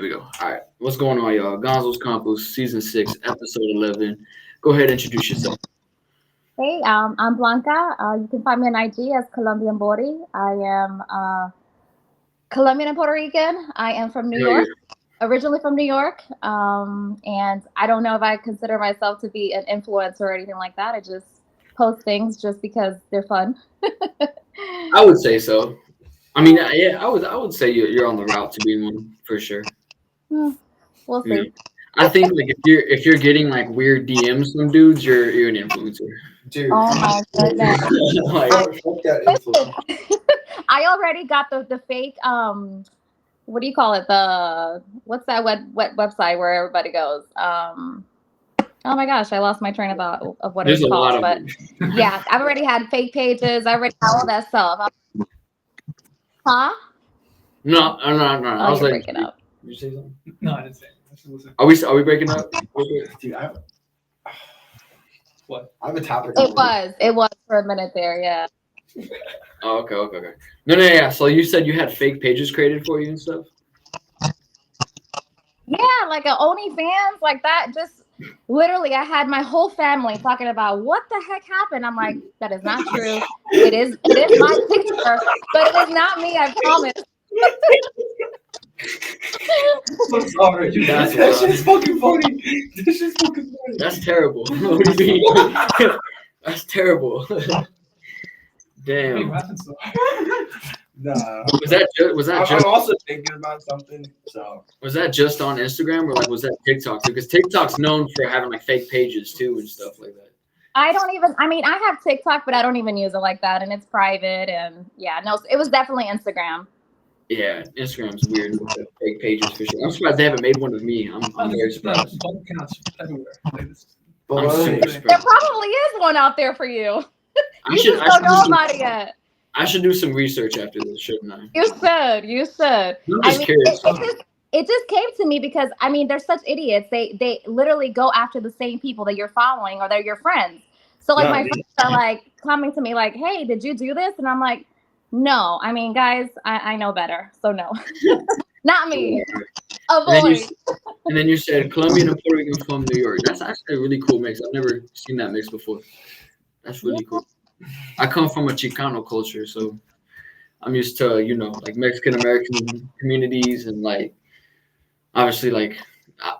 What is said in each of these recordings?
There we go. All right. What's going on, y'all? Gonzo's Convos, Season 6, Episode 11. Go ahead and introduce yourself. Hey, I'm Blanca. You can find me on IG as Colombian Body. I am Colombian and Puerto Rican. I am from New Hell York, yeah. originally from New York. And I don't know if I consider myself to be an influencer or anything like that. I just post things just because they're fun. I would say so. I mean, yeah, I would say you're on the route to being one for sure. We'll Yeah. see. I think like if you're getting like weird DMs from dudes, you're an influencer. Dude, Oh my goodness. Like, fuck that influence. I already got the fake what do you call it? What's that website where everybody goes? Oh my gosh, I lost my train of thought of what there's it's a lot called. of But them. yeah, I've already had fake pages. I already had all that stuff. Huh? No. I Oh, was you're like, breaking up. did you say something? No, I didn't say it. I should listen. Are we breaking up? Dude, What? I have a topic. It was for a minute there. Yeah. Oh, okay. No, yeah. So you said you had fake pages created for you and stuff. Yeah, like an OnlyFans, like that. Just literally, I had my whole family talking about what the heck happened. I'm like, that is not true. It is my picture, but it is not me. I promise. I'm sorry. Dude, That's that wild. shit's fucking funny. That shit's fucking funny. That's terrible. What do you mean? That's terrible. Hey, Damn. what happened? So Nah. Was that I'm just also thinking about something, so. just on Instagram or like was that TikTok? Because TikTok's known for having like fake pages too and stuff like that. I have TikTok, but I don't even use it like that, and it's private. And yeah, no, it was definitely Instagram. Yeah, Instagram's weird with the fake pages for sure. I'm surprised they haven't made one of me. I'm very surprised. bump counts everywhere. Like this. I'm But super There surprised. probably is one out there for you. I You should just don't know do some, about it yet. I should do some research after this, shouldn't I? You should. I'm just curious. It just came to me because they're such idiots. They literally go after the same people that you're following or they're your friends. So like Yeah, my friends are like coming to me like, "Hey, did you do this?" And I'm like, "No. Guys, I know better. So no, not me. Avoid." And then you said Colombian and Puerto Rican from New York. That's actually a really cool mix. I've never seen that mix before. That's really cool. I come from a Chicano culture, so I'm used to, like Mexican American communities and like obviously like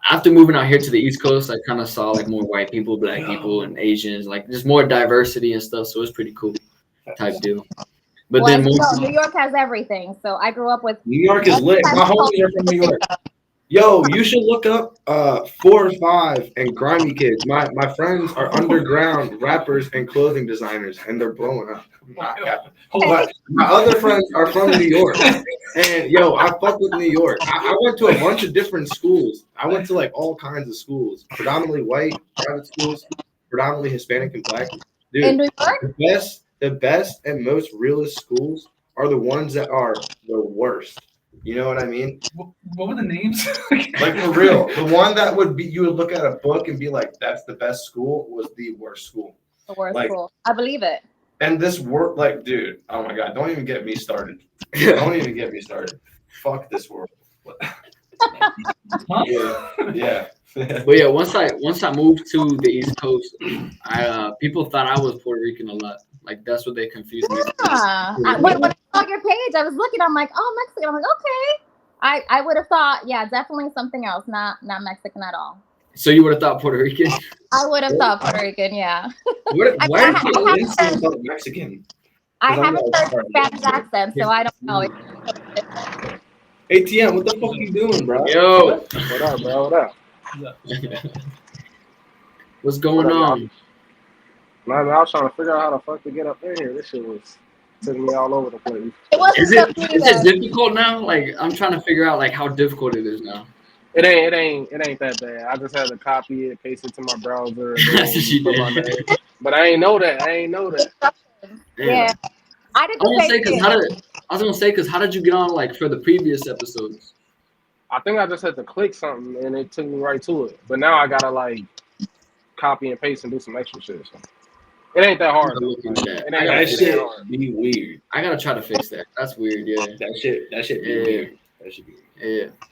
after moving out here to the East Coast, I kind of saw like more white people, black people, and Asians, like just more diversity and stuff. So it's pretty cool type deal. But then New York has everything. So I grew up with New York is lit. My homies are from New York. Yo, you should look up 4 or 5 and Grimy Kids. My friends are underground rappers and clothing designers, and they're blowing up. But my other friends are from New York, and yo, I fuck with New York. I went to a bunch of different schools. I went to like all kinds of schools, predominantly white private schools, predominantly Hispanic and black. Dude, in New York. the best and most realist schools are the ones that are the worst. You know what I mean? What were the names? Like for real, the one that would be you would look at a book and be like, "That's the best school," was the worst school. The worst Like- school. I believe it. And this work, like, dude, oh my god, don't even get me started. Don't even get me started. Fuck this world. Huh? Yeah. But yeah, once I moved to the East Coast, people thought I was Puerto Rican a lot. Like that's what they confused me. Yeah. When I saw your page, I was looking. I'm like, oh, Mexican. I'm like, okay. I would have thought, yeah, definitely something else, not Mexican at all. So you would have thought Puerto Rican? I would have thought Puerto Rican, yeah. Why are people instant about Mexican? I I'm haven't not heard Spanish accent, so I don't know. ATM, what the fuck you doing, bro? Yo, What up, bro? What up? what's going What up, on? Man, I was trying to figure out how the fuck to get up in here. This shit was took me all over the place. It wasn't Is it just is me, it though. difficult now? Like I'm trying to figure out like how difficult it is now. It ain't that bad. I just had to copy it, paste it to my browser, and That's what you put my did. name. But I ain't know that. Yeah. I did I was the gonna say same because thing. how did you get on like for the previous episodes? I think I just had to click something and it took me right to it. But now I gotta like copy and paste and do some extra shit. So it ain't that hard. I'm gonna look into that. It ain't That that shit hard. be weird. I gotta try to fix that. That's weird. Yeah. That shit be Yeah. weird. That should be weird. Yeah.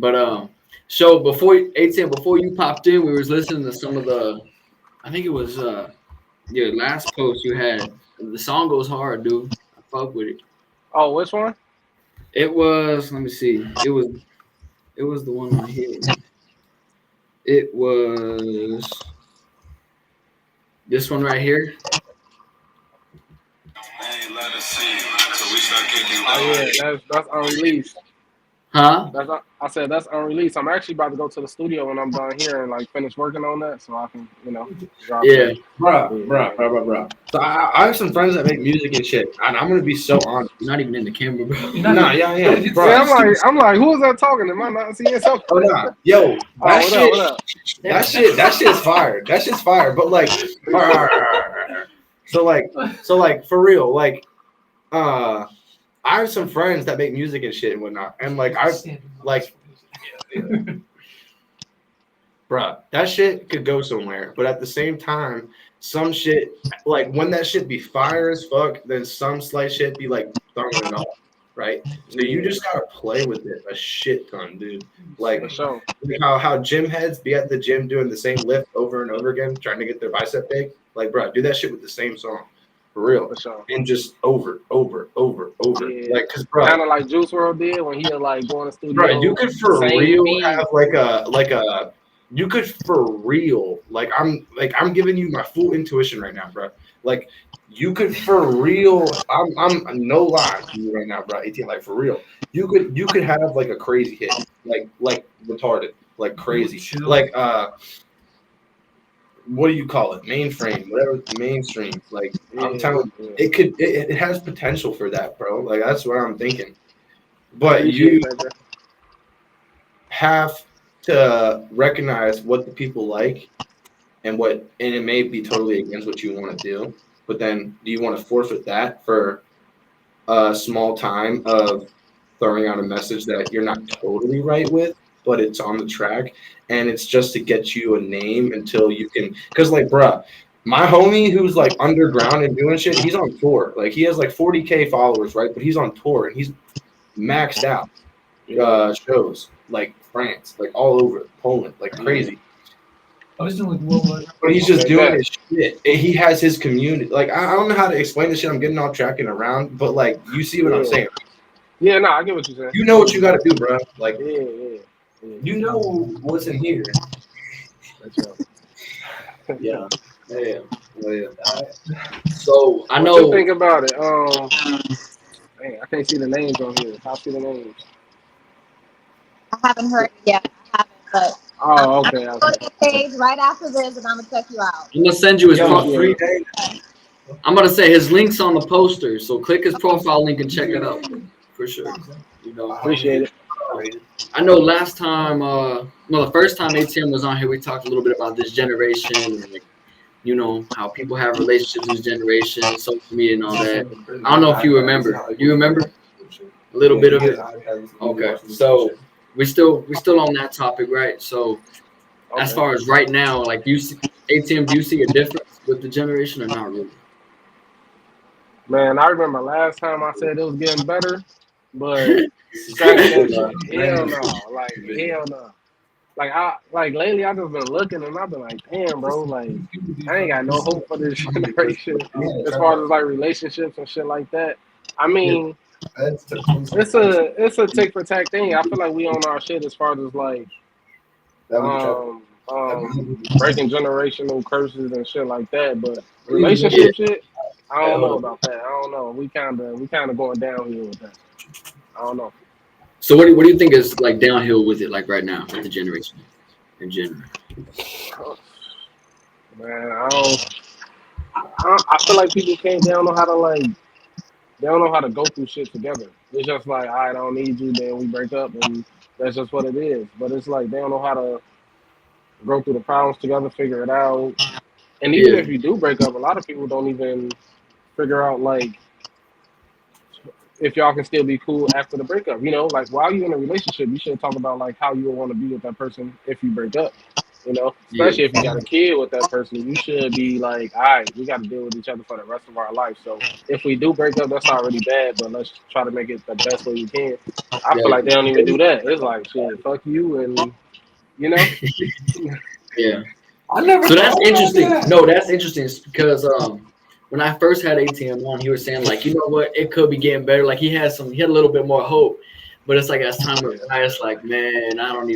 But so before ATM, before you popped in, we was listening to some of the. I think it was your last post you had. The song goes hard, dude. I fuck with it. Oh, which one? It was. Let me see. It was the one on here. It was this one right here. Oh yeah, that's unreleased. Huh? I said that's unreleased. I'm actually about to go to the studio when I'm done here and like finish working on that, so I can drop Yeah. it. Bruh. So I have some friends that make music and shit, and I'm gonna be so honest. You're not even in the camera, bro. Nah, yeah, bro. Yeah, I'm like, who is that talking? Am I not seeing something? Oh nah, yo, that shit, what up? that shit's fire. That shit's fire. But like, so like for real, like, I have some friends that make music and shit and whatnot, and like bruh, that shit could go somewhere. But at the same time, some shit, like when that shit be fire as fuck, then some slight shit be like throwing it off, right? So you just gotta play with it a shit ton, dude. Like For sure. how gym heads be at the gym doing the same lift over and over again, trying to get their bicep big. Like, bruh, do that shit with the same song. For real. For sure. And just over. Yeah. Like, cause bro, Kind of like Juice WRLD did when he would like go in the studio. bro, you could for same real beat. have you could for real, like I'm giving you my full intuition right now, bro. Like you could for real, I'm no lie to you right now, bro. 18, like for real. You could have like a crazy hit, like retarded, like crazy. Like what do you call it? Mainframe, whatever, mainstream. Like I'm telling you, it has potential for that, bro. Like that's what I'm thinking. But you have to recognize what the people like and it may be totally against what you want to do. But then do you want to forfeit that for a small time of throwing out a message that you're not totally right with, but it's on the track and it's just to get you a name until you can, because like bruh, my homie who's like underground and doing shit, he's on tour. Like he has like 40K followers, right? But he's on tour and he's maxed out shows like France, like all over Poland, like crazy. I was doing like worldwide. But he's just doing his shit. He has his community. Like I don't know how to explain this shit. I'm getting off track and around, but like you see what I'm saying. Yeah, no, I get what you're saying. You know what you got to do, bro. Like Yeah. you know what's in here. Yeah. So I know. What you think about it? Dang, I can't see the names on here. I'll see the names. I haven't heard it yet. I haven't, but Oh, okay. I'm gonna go to your page right after this, and I'm gonna check you out. I'm gonna send you his Free day. I'm gonna say his link's on the poster, so click his profile link and check it out for sure. You know, Appreciate it. I know last time, the first time ATM was on here, we talked a little bit about this generation and like, you know, how people have relationships in this generation, social media and all that. I don't know if you remember. Do you remember a little bit of it? Okay, so we're still on that topic, right? So as far as right now, like you see, ATM, do you see a difference with the generation or not really? Man, I remember last time I said it was getting better, but scratch that shit. Hell no. Like lately I just been looking and I've been like, damn bro, like I ain't got no hope for this generation as far as like relationships and shit like that. I mean, it's a tick for tack thing. I feel like we own our shit as far as like breaking generational curses and shit like that. But relationship shit, I don't know about that. I don't know. We kind of going downhill with that. I don't know. So what do you think is like downhill with it, like right now with the generation in general? Man, I feel like people can't. They don't know how to go through shit together. It's just like I don't need you, then we break up, and that's just what it is. But it's like they don't know how to go through the problems together, figure it out. And even if you do break up, a lot of people don't even figure out like if y'all can still be cool after the breakup. You know, like while you're in a relationship, you should talk about like how you want to be with that person if you break up. You know, Yeah. especially if you got a kid with that person, you should be like, all right, we got to deal with each other for the rest of our life. So if we do break up, that's already bad, but let's try to make it the best way we can. I feel like they don't even do that. It's like, shit, fuck you, and you know. Yeah. I never. So that's thought about interesting. that. No, that's interesting because when I first had ATM on, he was saying like, you know what, it could be getting better. Like he had a little bit more hope, but it's like as time went by, it's like, man, I don't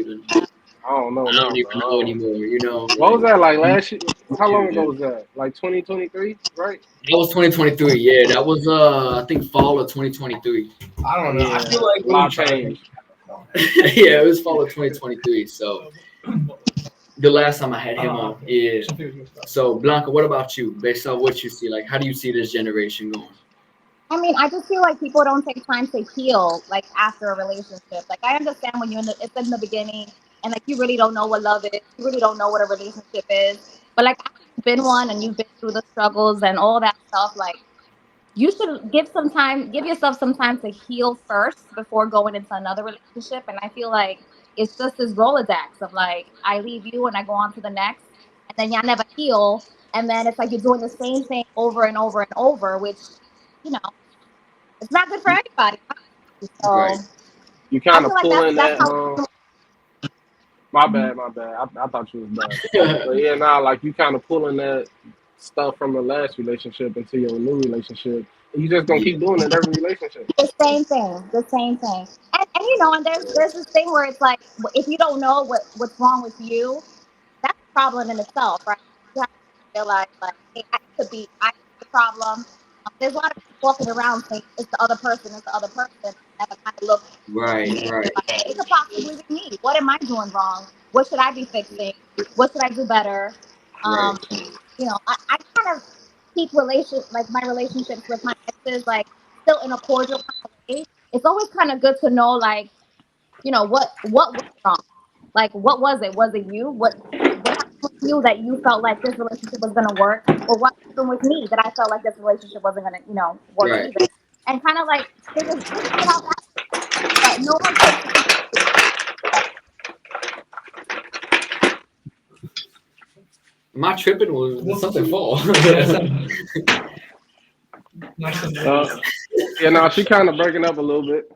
know I don't now, even know bro. anymore. You know, What was like that like last year? How long ago yeah. was that? Like 2023, right? That was 2023. Yeah, that was I think fall of 2023. I don't know. I Yeah, feel like a when you lot try to make changed. Yeah, it was fall of 2023. So the last time I had him on, yeah. So Blanca, what about you? Based on what you see, like, how do you see this generation going? I mean, I just feel like people don't take time to heal, like after a relationship. Like I understand when it's in the beginning, and like you really don't know what love is, you really don't know what a relationship is. But like after you've been one and you've been through the struggles and all that stuff, like you should give yourself some time to heal first before going into another relationship. And I feel like it's just this Rolodex of like I leave you and I go on to the next, and then y'all never heal, and then it's like you're doing the same thing over and over and over, which you know it's not good for anybody. Right. So You I kind feel of like pulling that's that. how. My bad, my bad. I thought you was done. But yeah, now like you kind of pulling that stuff from the last relationship into your new relationship. And you just gonna Yeah. keep doing it in every relationship. The same thing, the same thing. And you know, and there's this thing where it's like if you don't know what's wrong with you, that's a problem in itself, right? You have to realize like, hey, I could be the problem. There's a lot of people walking around saying it's the other person, and never kind of look Right. Right. like it could possibly be me. What am I doing wrong? What should I be fixing? What should I do better? Right. Um, I kind of keep my relationships with my exes like still in a cordial kind of way. It's always kind of good to know like, what went wrong? Like what was it? Was it you? What happened with you that you felt like this relationship was gonna work? Or what happened with me that I felt like this relationship wasn't gonna, work Right. either? And kind of like figure it out that but no one's perfect. My tripping was something fall. Uh, yeah, now she kind of breaking up a little bit.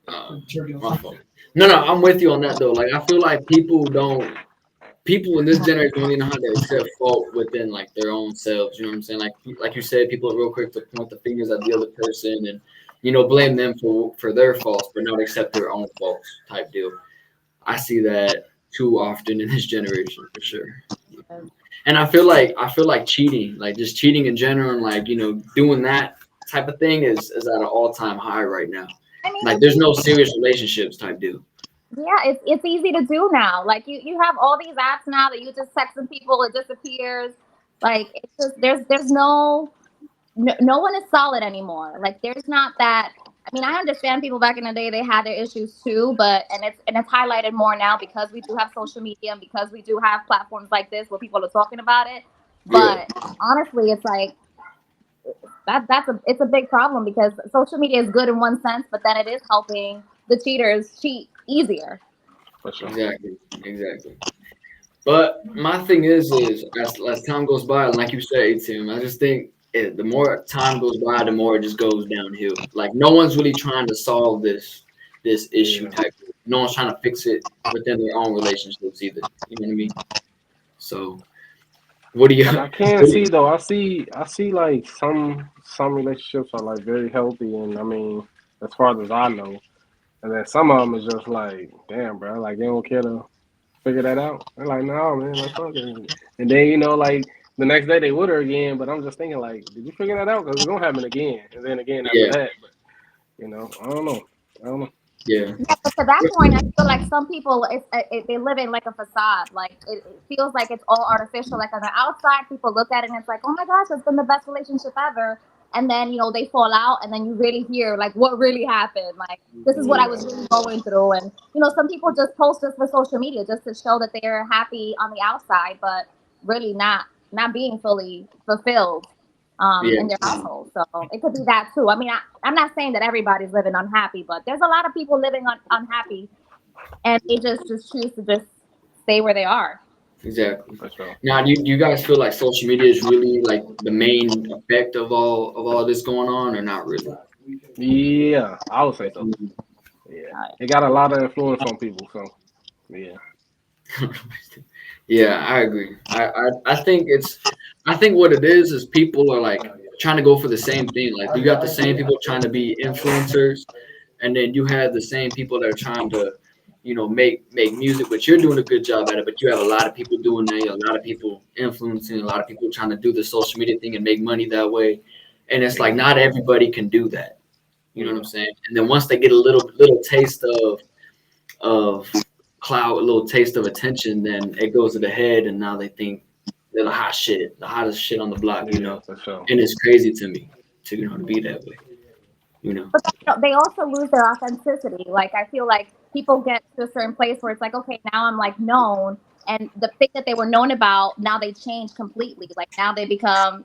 My fault. No, no, I'm with you on that though. Like I feel like people in this generation don't even know how to accept fault within like their own selves. You know what I'm saying? Like you said, people are real quick to point the fingers at the other person and blame them for their faults, but not accept their own faults type deal. I see that too often in this generation for sure. And I feel like cheating, like just cheating in general, and like doing that type of thing is at an all time high right now. I mean, Like there's no serious relationships type deal. yeah, it's easy to do now. Like you have all these apps now that you just texting people, it disappears. Like it's just no one is solid anymore. Like there's not that. I mean, I understand people back in the day they had their issues too, but and it's highlighted more now because we do have social media and because we do have platforms like this where people are talking about it. Yeah, But honestly, it's like it's a big problem because social media is good in one sense, but then it is helping the cheaters cheat easier. For sure. exactly. But my thing is as time goes by, like you said, Tim, I just think the more time goes by, the more it just goes downhill. Like no one's really trying to solve this issue Yeah. type. No one's trying to fix it within their own relationships either. You know what I mean? So what do you? But I can see though. I see like some relationships are like very healthy, and I mean, as far as I know, and then some of them is just like, damn, bro, like they don't care to figure that out. They're like, no, man, like fuck it. And then like the next day they with her again, but I'm just thinking like, did you figure that out? Because it's gonna happen again, and then again after Yeah, that. But I don't know. I don't know. yeah, Yeah, but to that point, I feel like some people they live in like a facade. Like it feels like it's all artificial. Like on the outside, people look at it and it's like, oh my gosh, it's been the best relationship ever. And then they fall out, and then you really hear like what really happened. Like this is what I Yeah, was really going through. And some people just post this for social media just to show that they're happy on the outside, but really not being fully fulfilled yeah. in their household. So it could be that too. I mean, I'm not saying that everybody's living unhappy, but there's a lot of people living unhappy, and they just choose to just stay where they are. Exactly. For sure. Now, do you guys feel like social media is really like the main effect of all this going on, or not really? Yeah, I would say so. Yeah, it got a lot of influence on people. So yeah. Yeah, I agree. I think I think what it is people are like trying to go for the same thing. Like you got the same people trying to be influencers, and then you have the same people that are trying to, make music, but you're doing a good job at it. But you have a lot of people doing that, a lot of people influencing, a lot of people trying to do the social media thing and make money that way. And it's like not everybody can do that. You know what I'm saying? And then once they get a little taste of clout, a little taste of attention, then it goes to the head, and now they think they're the hot shit, the hottest shit on the block, For sure. And it's crazy to me to to be that way, But they also lose their authenticity. Like I feel like people get to a certain place where it's like, okay, now I'm like known, and the thing that they were known about, now they change completely. Like now they become,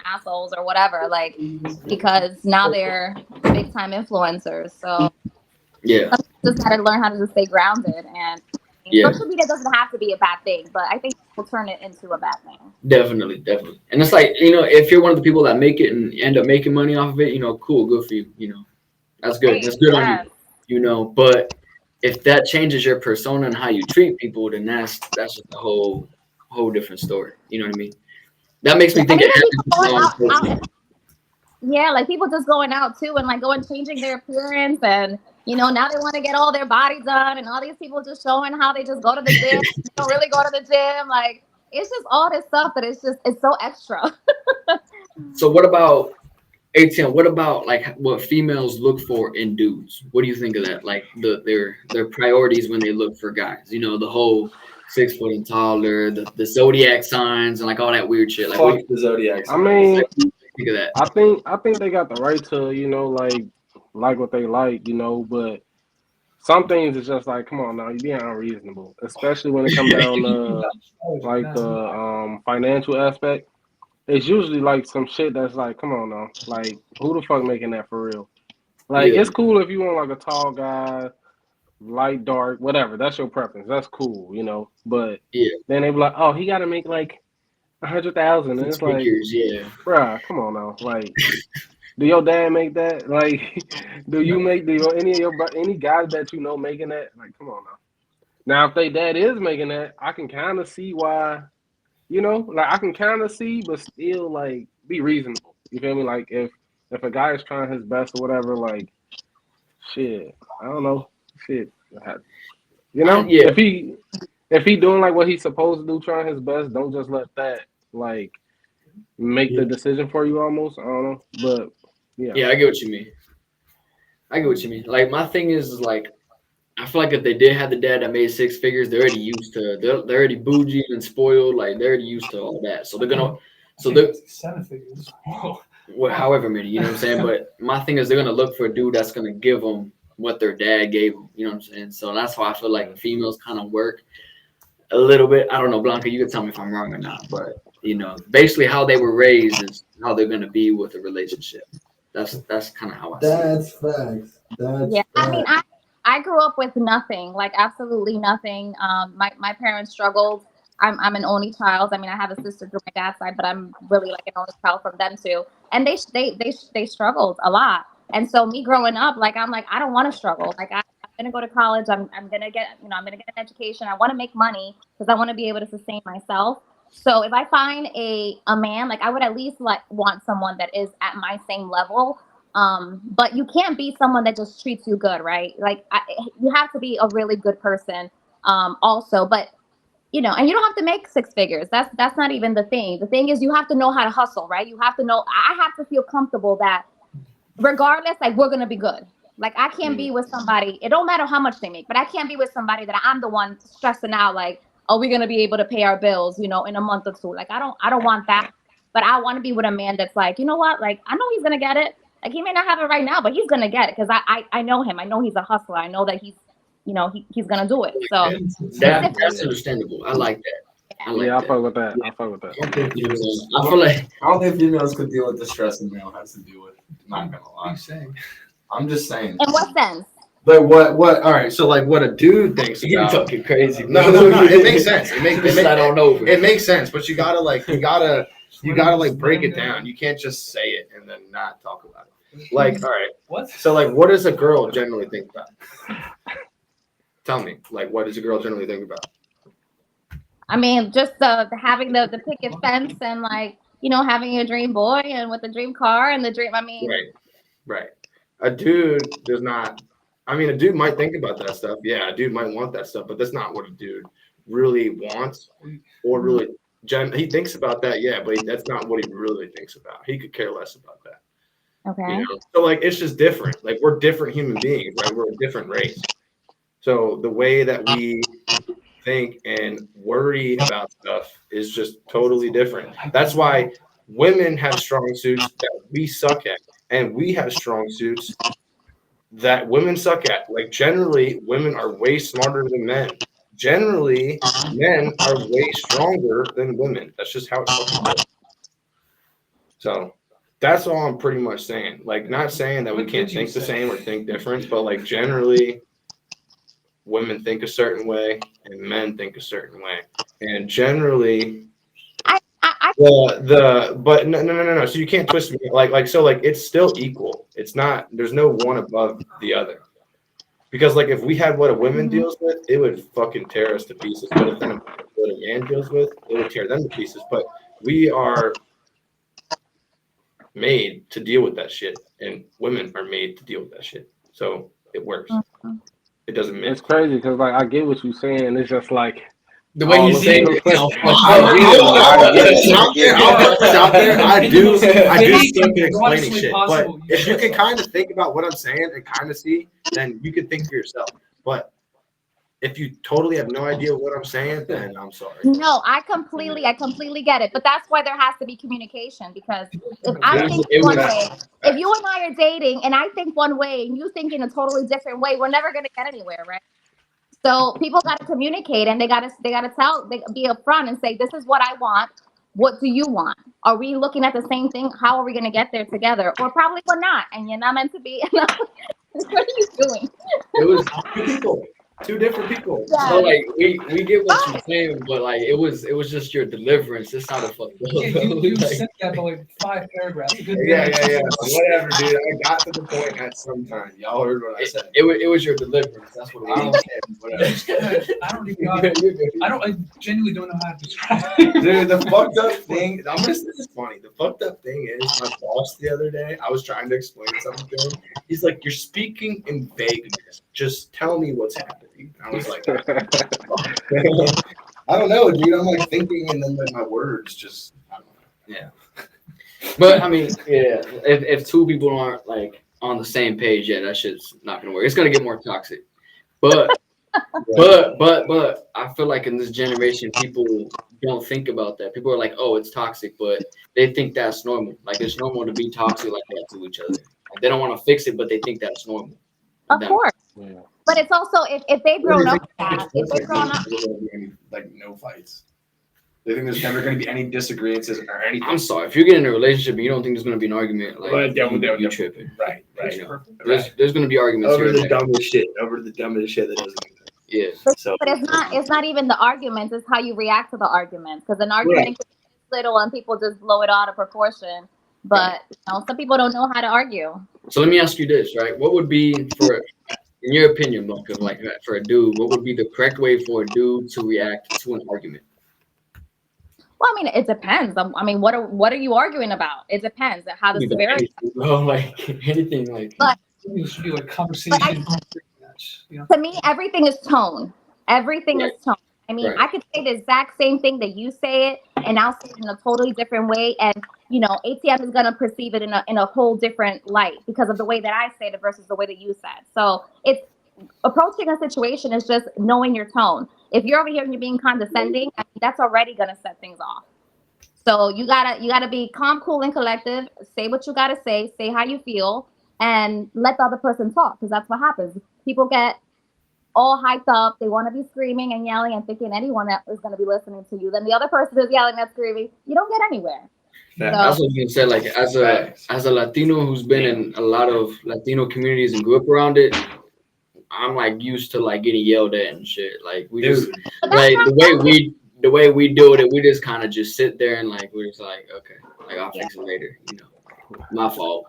assholes or whatever. Like because now they're big time influencers. So Yeah, just gotta learn how to just stay grounded. And yeah, social media doesn't have to be a bad thing, but I think people turn it into a bad thing. definitely. And it's like, if you're one of the people that make it and end up making money off of it, cool, good for you. That's good. That's good on you. But if that changes your persona and how you treat people, then that's just a whole different story. You know what I mean? That makes me think. Yeah, like people just going out too and like going changing their appearance, and now they want to get all their body done, and all these people just showing how they just go to the gym, they don't really go to the gym. Like it's just all this stuff that it's so extra. So what about ATM? What about like what females look for in dudes? What do you think of that? Like their priorities when they look for guys. The whole 6 foot and taller, the zodiac signs, and like all that weird shit. Like Fuck the zodiac signs. I mean, think of that? I think they got the right to like what they like, but some things is just like, come on now, you're being unreasonable, especially when it comes down to like the financial aspect. It's usually like some shit that's like, come on now, like who the fuck making that for real? Like it's cool if you want like a tall guy, light, dark, whatever. That's your preference. That's cool, But then they be like, oh, he got to make like 100,000, and it's like, bruh, come on now, like. Do your dad make that? Like, any guys that making that? Like, come on now. Now, if they dad is making that, I can kind of see why, like I can kind of see, but still like be reasonable. You feel me? Like if a guy is trying his best or whatever, like, shit, I don't know, shit, if he doing like what he's supposed to do, trying his best, don't just let that like make the decision for you almost. I don't know, but. Yeah, I get what you mean. Like my thing is like, I feel like if they did have the dad that made 6 figures, they're already used to. They're already bougie and spoiled. Like they're already used to all that. So they're 7 figures. however many. You know what I'm saying? But my thing is they're gonna look for a dude that's gonna give them what their dad gave them. You know what I'm saying? So that's why I feel like females kind of work a little bit. I don't know, Blanca. You can tell me if I'm wrong or not. But basically how they were raised is how they're gonna be with a relationship. That's kind of how I see it. That's facts. Yeah, I mean, I grew up with nothing, like absolutely nothing. My parents struggled. I'm an only child. I mean, I have a sister through my dad's side, but I'm really like an only child from them too. And they struggled a lot. And so me growing up, like I'm like I don't want to struggle. Like I'm gonna go to college. I'm gonna get I'm gonna get an education. I want to make money because I want to be able to sustain myself. So if I find a man, like I would at least like want someone that is at my same level. But you can't be someone that just treats you good, right? Like you have to be a really good person, also. But and you don't have to make 6 figures. That's not even the thing. The thing is you have to know how to hustle, right? You have to know. I have to feel comfortable that regardless, like we're gonna be good. Like I can't be with somebody. It don't matter how much they make, but I can't be with somebody that I'm the one stressing out. Like, are we gonna be able to pay our bills, in a month or two? Like I don't want that. But I want to be with a man that's like, you know what? Like I know he's gonna get it. Like he may not have it right now, but he's gonna get it because I know him. I know he's a hustler. I know that he's gonna do it. So that's understandable. I like that. I fuck with that. I fuck with that. I feel like I don't think females could deal with the stress a male has to deal with. Not gonna lie. I'm saying. I'm just saying. in what sense? Like what? All right. So like what a dude thinks You're about. talking crazy. No. It makes sense. I don't know. It makes sense, but you gotta like break it down. You can't just say it and then not talk about it. Like, all right. What? So like, what does a girl generally think about? Tell me, like, what does a girl generally think about? I mean, just the having the picket fence and like, you know, having your dream boy and with the dream car and the dream. I mean, Right. A dude does not. I mean, a dude might think about that stuff. Yeah, a dude might want that stuff, but that's not what a dude really wants or really. He thinks about that, yeah, but that's not what he really thinks about. He could care less about that. okay. You know? So like, it's just different. Like we're different human beings, right? We're a different race. So the way that we think and worry about stuff is just totally different. That's why women have strong suits that we suck at, and we have strong suits that women suck at. Like generally, women are way smarter than men. Generally, men are way stronger than women. That's just how it's fucking goes. So that's all I'm pretty much saying. Like, not saying that we can't think the same or think different, but like generally, women think a certain way and men think a certain way. And generally, but no. So you can't twist me like so like it's still equal. It's not. There's no one above the other. Because like if we had what a woman deals with, it would fucking tear us to pieces. But if then what a man deals with, it would tear them to pieces. But we are made to deal with that shit, and women are made to deal with that shit. So it works. It doesn't miss. It's crazy because like I get what you're saying. It's just like The way he's saying it, I do suck at explaining shit. But if you can kind of think about what I'm saying and kind of see, then you can think for yourself. But if you totally have no idea what I'm saying, then I'm sorry. No, I completely get it. But that's why there has to be communication, because if I'm thinking one way, if you and I are dating and I think one way and you think in a totally different way, we're never gonna get anywhere, right? So people got to communicate, and they got to be upfront and say, this is what I want. What do you want? Are we looking at the same thing? How are we going to get there together? Or probably we're not, and you're not meant to be. What are you doing? It was two different people. Yeah. So like we get what you're saying, but like it was just your deliverance. It's not a fucking. You sent that by like 5 paragraphs. Yeah. Whatever, dude. I got to the point at some time. Y'all heard what I said. It was your deliverance. That's what it was. Whatever. I genuinely don't know how to describe Dude, the fucked up thing. This is funny. The fucked up thing is my boss the other day. I was trying to explain something to him. He's like, "You're speaking in vagueness. Just tell me what's happening." I was like, I don't know, dude. I'm like thinking, and then like, my words just, I don't know. Yeah. But I mean, yeah. If two people aren't like on the same page, yeah, that shit's not gonna work. It's gonna get more toxic. But but I feel like in this generation, people don't think about that. People are like, oh, it's toxic, but they think that's normal. Like it's normal to be toxic like that to each other. Like, they don't want to fix it, but they think that's normal. Of course. Yeah. But it's also if they've grown up with that, if they've grown up, like no fights. They think there's never going to be any disagreements or anything. I'm sorry, if you're getting in a relationship and you don't think there's going to be an argument, like you tripping. Right. You know? There's going to be arguments over the dumbest shit. Over the dumbest shit that doesn't. Yeah. But it's not even the arguments. It's how you react to the arguments. Because an argument can be little and people just blow it out of proportion. But you know, some people don't know how to argue. So let me ask you this, right? What would be in your opinion, Blanca, like for a dude, what would be the correct way for a dude to react to an argument? Well, I mean, it depends. I mean, what are you arguing about? It depends on how the severity. Like anything, like. But it should be like conversation. To me, everything is tone. Everything is tone. I mean, I could say the exact same thing that you say it, and I'll say it in a totally different way. And, you know, ATM is going to perceive it in a whole different light because of the way that I say it versus the way that you said. So it's approaching a situation is just knowing your tone. If you're over here and you're being condescending, I mean, that's already going to set things off. So you gotta be calm, cool, and collective. Say what you got to say how you feel, and let the other person talk, because that's what happens. People get all hyped up. They want to be screaming and yelling and thinking anyone that is going to be listening to you. Then the other person is yelling and screaming. You don't get anywhere. That's what I was gonna say. Like as a Latino who's been in a lot of Latino communities and grew up around it, I'm like used to like getting yelled at and shit. Like we Dude. just like the way we do it, we just kind of just sit there and like we're just like, okay, like I'll fix it later. You know, my fault.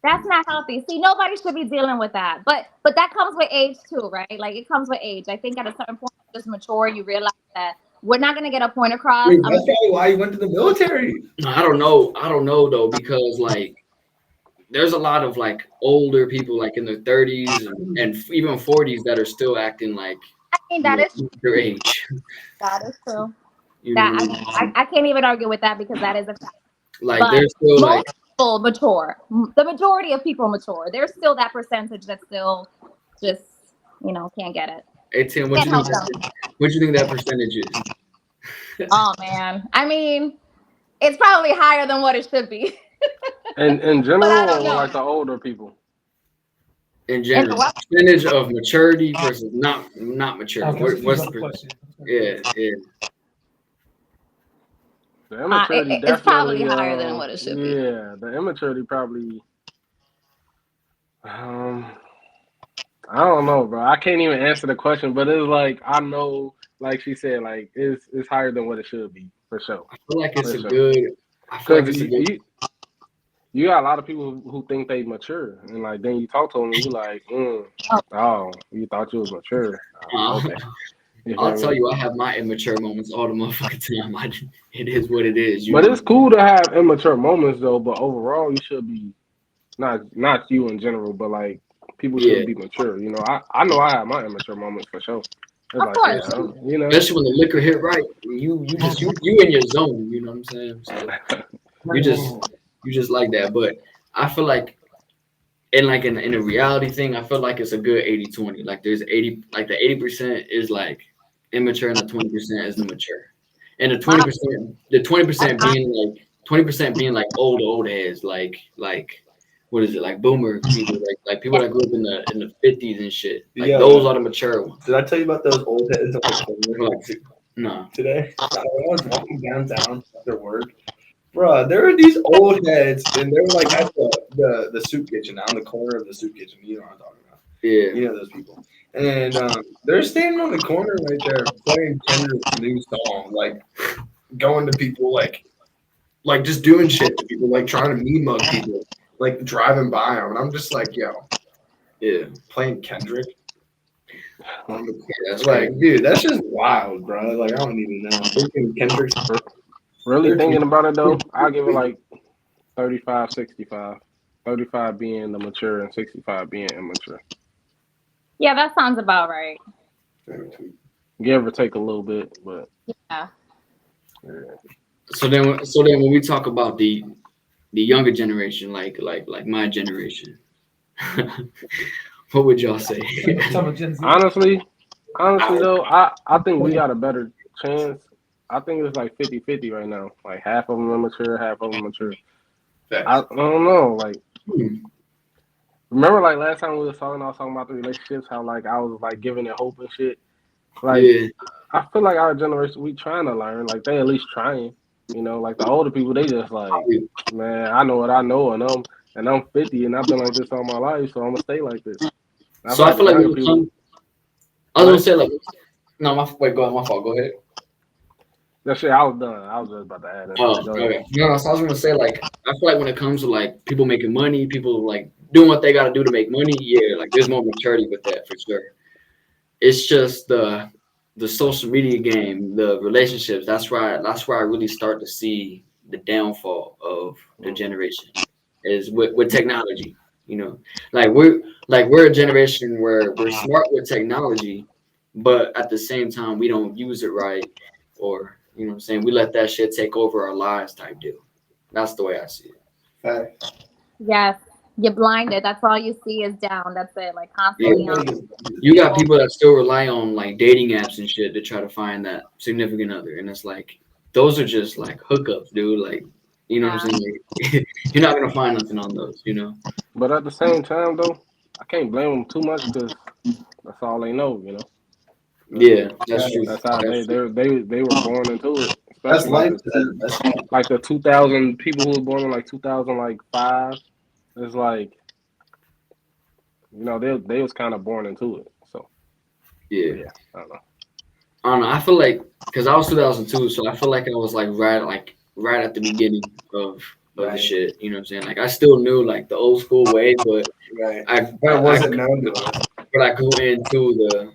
That's not healthy. See, nobody should be dealing with that. But that comes with age too, right? Like it comes with age. I think at a certain point, you just mature. You realize that we're not gonna get a point across. Wait, that's probably why you went to the military. I don't know though, because like there's a lot of like older people like in their 30s and even 40s that are still acting like I mean, that is their age. that is true. You That know, I can't even argue with that because that is a fact. like But they're still most like people mature. The majority of people mature. There's still that percentage that still just can't get it. hey Tim, what you think that percentage is? Oh man, I mean, it's probably higher than what it should be. And in But I general, don't or know. like the older people. In general, percentage of maturity versus not mature. What's the question? yeah. The immaturity It's probably definitely, higher than what it should be. Yeah, the immaturity probably. I don't know, bro. I can't even answer the question, but it's like I know, like she said, like it's higher than what it should be for sure. I feel like it's For a sure. good. I feel like it's a good. You got a lot of people who think they mature, and like then you talk to them, and you like, oh, you thought you was mature. Okay. I'll tell you, I have my immature moments all the motherfucking time. It is what it is. But it's cool to have immature moments though. But overall, you should be not you in general, but like people should be mature. You know, I know I have my immature moments for sure. It's Of course. you know, especially when the liquor hit right, you in your zone. You know what I'm saying? So you just like that. But I feel like in a reality thing, I feel like it's a good 80-20. Like there's 80, like the 80% is like immature and the 20% is the mature. And the 20% being like old heads, like what is it, like boomer people, like people that grew up in the 50s and shit. Like those are the mature ones. Did I tell you about those old heads on No. today? When I was walking downtown after work, bro, there were these old heads, and they were like at the soup kitchen, on the corner of the soup kitchen. You know what I'm talking about? Yeah. You know those people. And they're standing on the corner right there, playing Kendrick's new song, like going to people, like just doing shit to people, like trying to meme mug people, like driving by them. And I'm just like, yo, playing Kendrick. That's like, dude, that's just wild, bro. Like, I don't even know. Kendrick's really thinking about it though, I'll give it like 35, 65. 35 being the mature and 65 being immature. Yeah, that sounds about right. Give or take a little bit, but yeah. So then when we talk about the younger generation, like my generation, what would y'all say? Honestly though, I think we got a better chance. I think it's like 50-50 right now. Like half of them immature, half of them mature. I don't know. Like, remember like last time we was talking, I was talking about the relationships, how like I was like giving it hope and shit. Like, I feel like our generation, we trying to learn. Like they at least trying. You know, like the older people, they just like, man, I know what I know, and I'm 50, and I've been like this all my life, so I'm gonna stay like this. I feel like I was gonna say like, no, my fault. Go ahead. That shit, I was done. I was just about to add that. Oh, okay. No, so I was gonna say like, I feel like when it comes to like people making money, people like doing what they gotta do to make money, like there's more maturity with that for sure. It's just the social media game, the relationships. That's where I really start to see the downfall of the generation is with technology. You know, like we're a generation where we're smart with technology, but at the same time we don't use it right, or you know what I'm saying, we let that shit take over our lives type deal. That's the way I see it. Yes. You're blinded. That's all you see is down. That's it. Like constantly on. You got people that still rely on like dating apps and shit to try to find that significant other, and it's like those are just like hookups, dude. Like, you know what I'm saying? Like, you're not gonna find nothing on those, you know. But at the same time, though, I can't blame them too much because that's all they know, you know. Yeah, that's true. That's how they were born into it. That's life. Like the 2000 people who were born in like 2005. It's like You know, they was kind of born into it. So Yeah. yeah, I don't know. I don't know. I feel like because I was 2002, so I feel like I was like right at the beginning of the Right. shit. You know what I'm saying? Like I still knew like the old school way, but Right. I But it wasn't known to us. but I grew into the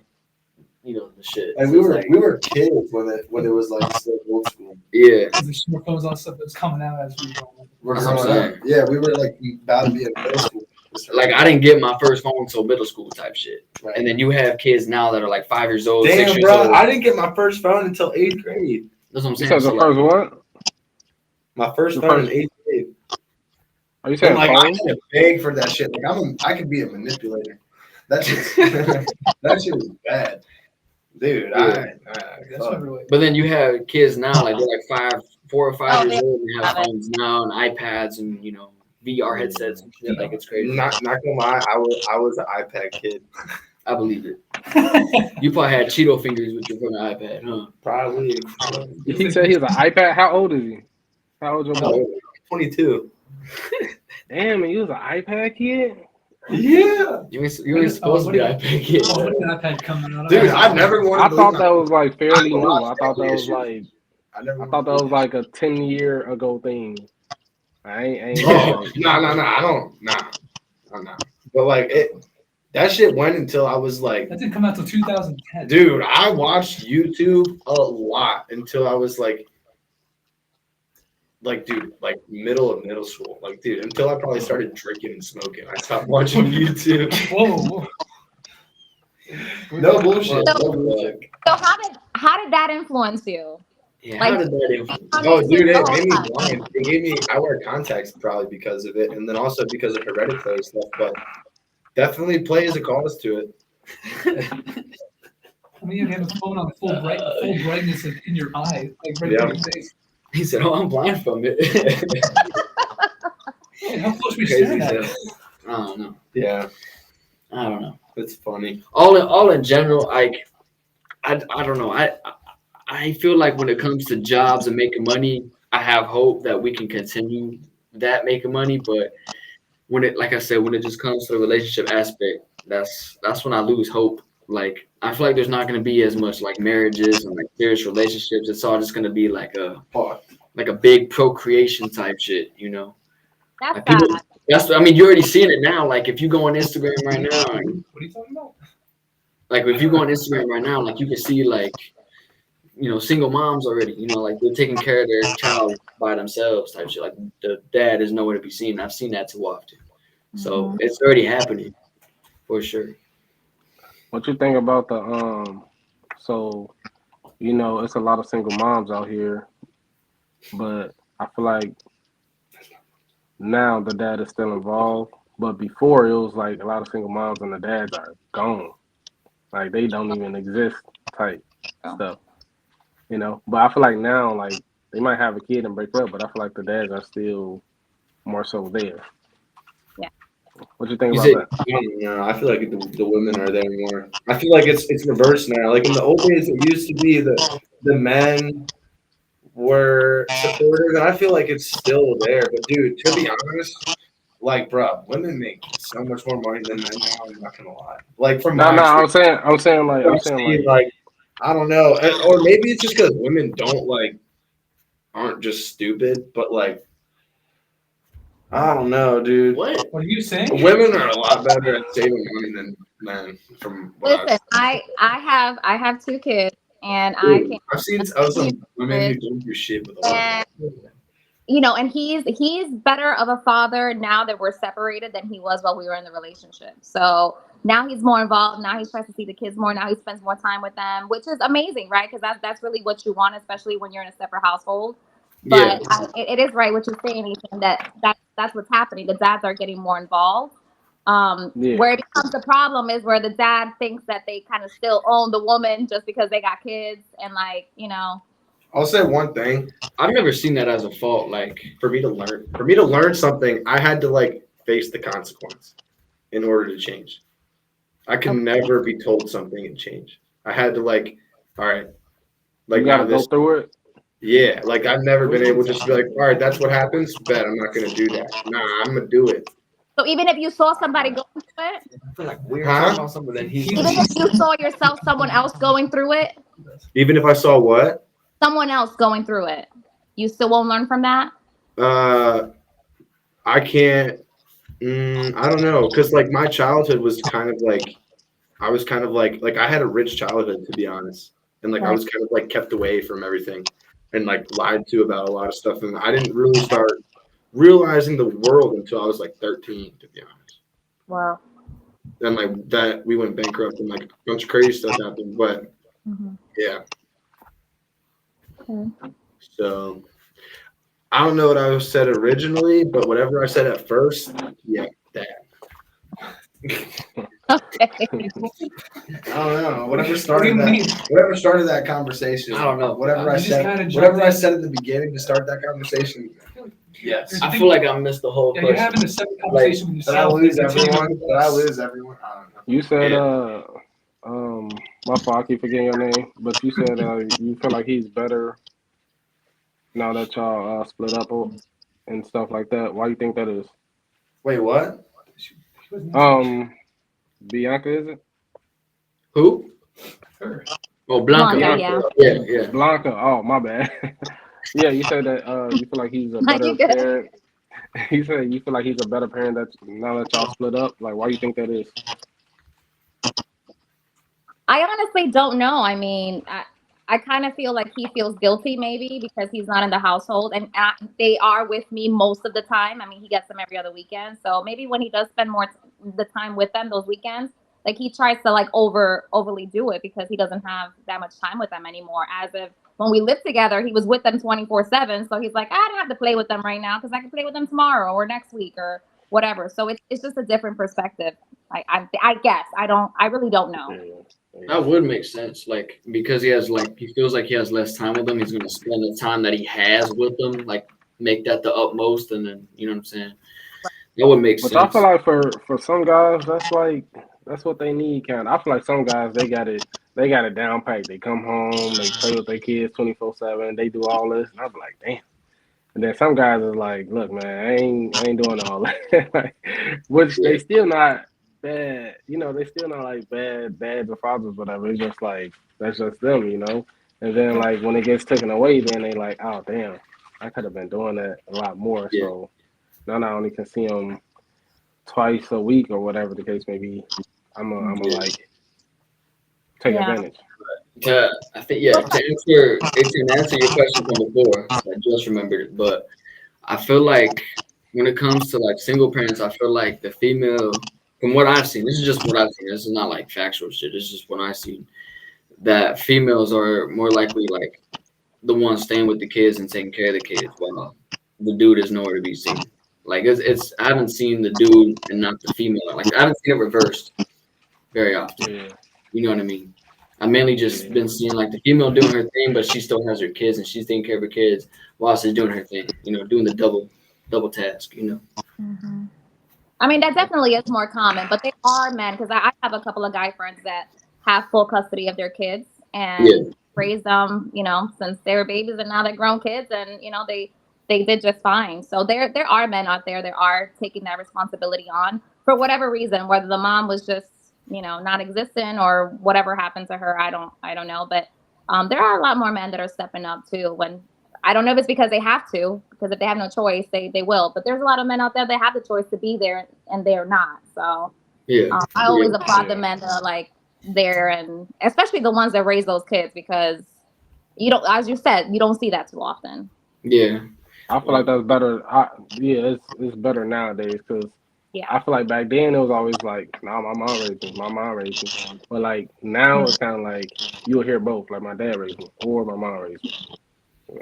the shit. And So we it's were like, we were kids when it was like still old school. yeah. The smartphones on stuff that's coming out as we go. We're That's what I'm growing up. saying. Yeah, we were like about to be in middle school. Like I didn't get my first phone until middle school type shit. Right. And then you have kids now that are like 5 years old, 6 Damn, years bro, old. I didn't get my first phone until 8th grade. That's what I'm You saying. said the So, first one? My first Your phone first- in 8th grade. Are you And saying like I phone? had to beg for that shit. Like I could be a manipulator. That shit's that shit is bad, dude. Yeah. That's Fuck. everywhere. but then you have kids now, like they're like 4 or 5 Oh, years yeah. old, and they have phones now and iPads and VR headsets and shit. Like it's crazy. Not gonna lie, I was an iPad kid. I believe it. You probably had Cheeto fingers with your fucking iPad, huh? Probably. He said he was an iPad. How old is he? How old your boy? 22. Damn, and you was an iPad kid? Yeah, You ain't supposed to be what iPad kid. Oh, when did iPad come out? dude. I never wanted. I to thought leave that was like fairly I new. watched I thought that every was issue. like I never. I thought that was like a 10-year ago thing. I ain't Oh, no. I don't. Nah. But like that shit went until I was like, That didn't come out till 2010. dude. I watched YouTube a lot until I was like, dude, like middle school. Like, dude, until I probably started drinking and smoking, I stopped watching YouTube. Whoa. No bullshit. So- No bullshit. So how did that influence you? Yeah, Like- how did that influence? Oh, dude, it made me Oh, blind. It gave me. I wear contacts probably because of it, and then also because of hereditary stuff. But definitely plays a cause to it. I mean, you have a phone on full brightness in your eye, like right Yeah. in your face. He said, "Oh, I'm blind from it." Hey, how close we Crazy stand at? stuff. I don't know. Yeah, I don't know. it's funny. All in general, like I don't know. I feel like when it comes to jobs and making money, I have hope that we can continue that making money. But when it, like I said, when it just comes to the relationship aspect, that's when I lose hope. Like I feel like there's not going to be as much like marriages and like serious relationships. It's all just going to be like a big procreation type shit, That's Like people, sad. I mean, you're already seeing it now. Like if you go on Instagram right now, What are you talking about? like if you go on Instagram right now, like you can see like single moms already. Like they're taking care of their child by themselves type shit. Like the dad is nowhere to be seen. I've seen that too often, so it's already happening for sure. What you think about the so it's a lot of single moms out here, but I feel like now the dad is still involved, but before it was like a lot of single moms and the dads are gone. Like they don't even exist type stuff. But I feel like now like they might have a kid and break up, but I feel like the dads are still more so there. Yeah. What you think You about that? No, I feel like the women are there more. I feel like it's reversed now. Like in the old days, it used to be the men were supportive, and I feel like it's still there. But dude, to be honest, like, bro, women make so much more money than men now. I'm not gonna lie. Like from No, my I'm experience, saying like I don't know, or maybe it's just because women aren't just stupid, but like. I don't know, dude. What? What are you saying? Women are a lot better at saving money than men. From what Listen, I have 2 kids, and I've seen some women who don't do shit with a lot. and he's better of a father now that we're separated than he was while we were in the relationship. So now he's more involved. Now he tries to see the kids more. Now he spends more time with them, which is amazing, right? Because that's really what you want, especially when you're in a separate household. But it is right what you're saying, Ethan, that's what's happening. The dads are getting more involved. Where it becomes the problem is where the dad thinks that they kind of still own the woman just because they got kids and I'll say one thing. I've never seen that as a fault. Like For me to learn something, I had to face the consequence in order to change. I can never be told something and change. I had to all right, you gotta go through it. Yeah, I've never been able to just be like, all right, that's what happens. Bet I'm not gonna do that. Nah, I'm gonna do it. So even if you saw somebody going through it, I feel like we're Huh? talking about something that he's even if you saw yourself, someone else going through it, Even if I saw what? someone else going through it, you still won't learn from that. I can't. I don't know, because like my childhood was kind of like I was kind of like I had a rich childhood, to be honest, and like I Right. was kind of like kept away from everything and like lied to about a lot of stuff, and I didn't really start realizing the world until I was like 13, to be honest. Wow. Then like that we went bankrupt and like a bunch of crazy stuff happened, but Mm-hmm. yeah. Okay. So I don't know what I said originally, but whatever I said at first, yeah, that. Okay. I don't know. Whatever What do started you that. mean? Whatever started that conversation. I don't know. Whatever I You just said. kinda jumped Whatever I in. said at the beginning to start that conversation. Yes. I feel like I missed the whole Yeah, you're question. having a separate conversation with Did I yourself. lose and continue everyone? with Did I us. lose everyone? I don't know. You said, Yeah. my fault, I keep forgetting your name, but you said you feel like he's better now that y'all split up and stuff like that. Why you think that is? Wait, what? Bianca, is it? Who? Her. Oh, Blanca. Blanca, Bianca. yeah. Yeah. Blanca. Oh, my bad. Yeah, you said that you feel like he's a You better good? parent. You said you feel like he's a better parent that now that y'all split up. Like, why you think that is? I honestly don't know. I mean, I kind of feel like he feels guilty maybe because he's not in the household and they are with me most of the time. I mean, he gets them every other weekend. So maybe when he does spend more the time with them those weekends, like he tries to like overly do it because he doesn't have that much time with them anymore. As if when we lived together, he was with them 24/7. So he's like, I don't have to play with them right now because I can play with them tomorrow or next week or whatever. So it's just a different perspective. I guess I really don't know. That would make sense, like because he feels like he has less time with them. He's gonna spend the time that he has with them, like make that the utmost, and then you know what I'm saying. That would make But I sense. feel like for some guys, that's what they need. Kind of. I feel like some guys they got it down packed. They come home, they play with their kids 24/7. They do all this, and I'm like, damn. And then some guys are like, look, man, I ain't doing all that. Like, which Yeah, they still not bad. You know, they still not like dads or fathers, whatever. It's just like that's just them, you know. And then like when it gets taken away, then they like, oh damn, I could have been doing that a lot more. yeah. So now I only can see them twice a week or whatever the case may be. I'm a Yeah. like take Yeah. advantage. I think to answer your question from before, I just remembered it, but I feel like when it comes to like single parents, I feel like the female, from what I've seen, this is just what I've seen. This is not like factual shit. This is just what I've seen. That females are more likely like the ones staying with the kids and taking care of the kids, while the dude is nowhere to be seen. Like it's I haven't seen the dude and not the female. Like I haven't seen it reversed very often. Yeah, You know what I mean? I mainly just yeah, been seeing like the female doing her thing, but she still has her kids and she's taking care of her kids while she's doing her thing. You know, doing the double task. You know. Mhm. I mean, that definitely is more common, but there are men because I have a couple of guy friends that have full custody of their kids Yeah. and raise them, since they were babies and now they're grown kids, and they did just fine. So there are men out there that are taking that responsibility on for whatever reason, whether the mom was just not existent or whatever happened to her. I don't know, but there are a lot more men that are stepping up too when I don't know if it's because they have to, because if they have no choice, they will. But there's a lot of men out there that have the choice to be there and they're not. So Yeah. I Yeah. always applaud the yeah. men that are like there, and especially the ones that raise those kids because you don't, as you said, you don't see that too often. Yeah. I feel like that's better. Yeah, it's better nowadays because Yeah. I feel like back then it was always like, nah, my mom raised me, my mom raised me. But like now it's kind of like you'll hear both, like my dad raised me or my mom raised me.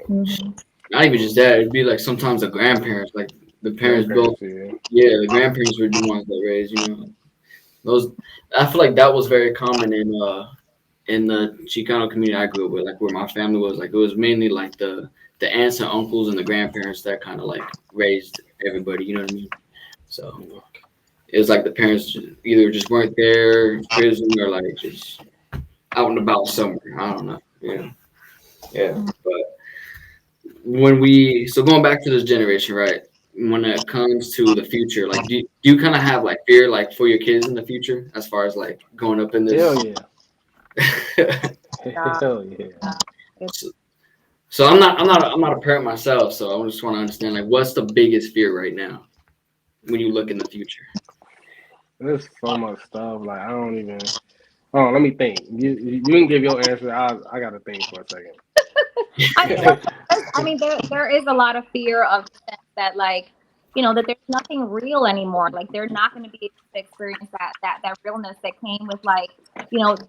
Mhm. Not even just that. It'd be like sometimes the grandparents, like the parents both. Grandparents, yeah. Yeah, the grandparents were the ones that raised. You know, those. I feel like that was very common in the Chicano community I grew up with, like where my family was. Like it was mainly like the aunts and uncles and the grandparents that kind of like raised everybody. You know what I mean? So it was like the parents either just weren't there in prison or like just out and about somewhere. I don't know. Yeah, yeah. But when we going back to this generation, right? when it comes to the future, like do you kind of have like fear like for your kids in the future as far as like going up in this? Hell yeah. Hell yeah. So I'm not a parent myself, so I just want to understand like what's the biggest fear right now when you look in the future. There's so much stuff. Like I don't even. Oh, let me think. You can give your answer. I gotta think for a second. There is a lot of fear of the sense that like, that there's nothing real anymore. Like they're not going to be able to experience that realness that came with like,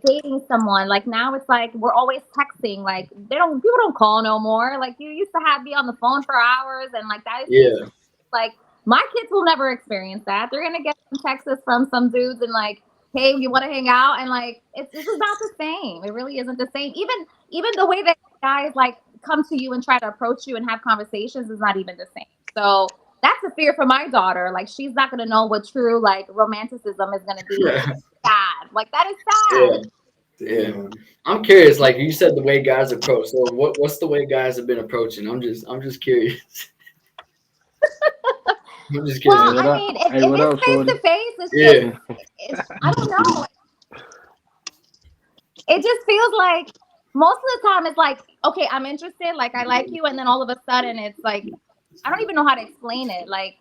dating someone. Like now it's like we're always texting. Like people don't call no more. Like you used to have me on the phone for hours, and like that is Yeah. like my kids will never experience that. They're gonna get some texts from some dudes and like, hey, you want to hang out? And like, it's just not the same. It really isn't the same. Even the way that guys like come to you and try to approach you and have conversations is not even the same. So that's a fear for my daughter. Like she's not gonna know what true like romanticism is gonna be. Sad. Like that is sad. Yeah. I'm curious. Like you said, the way guys approach. So what's the way guys have been approaching? I'm just curious. I'm just kidding. Well, I mean, if it's face to face, I don't know. It just feels like most of the time it's like, okay, I'm interested, like I like you, and then all of a sudden it's like, I don't even know how to explain it. Like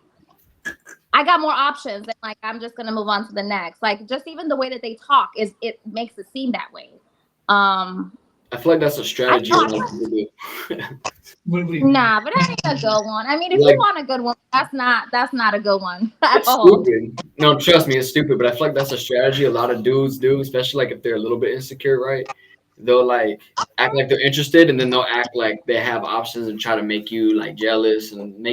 I got more options, and like I'm just gonna move on to the next. Like just even the way that they talk it makes it seem that way. I feel like that's a strategy. Nah, but that ain't a good one. I mean, if you want a good one, that's not a good one at all. Stupid. No, trust me, it's stupid. But I feel like that's a strategy a lot of dudes do, especially like if they're a little bit insecure, right? They'll like act like they're interested, and then they'll act like they have options and try to make you like jealous and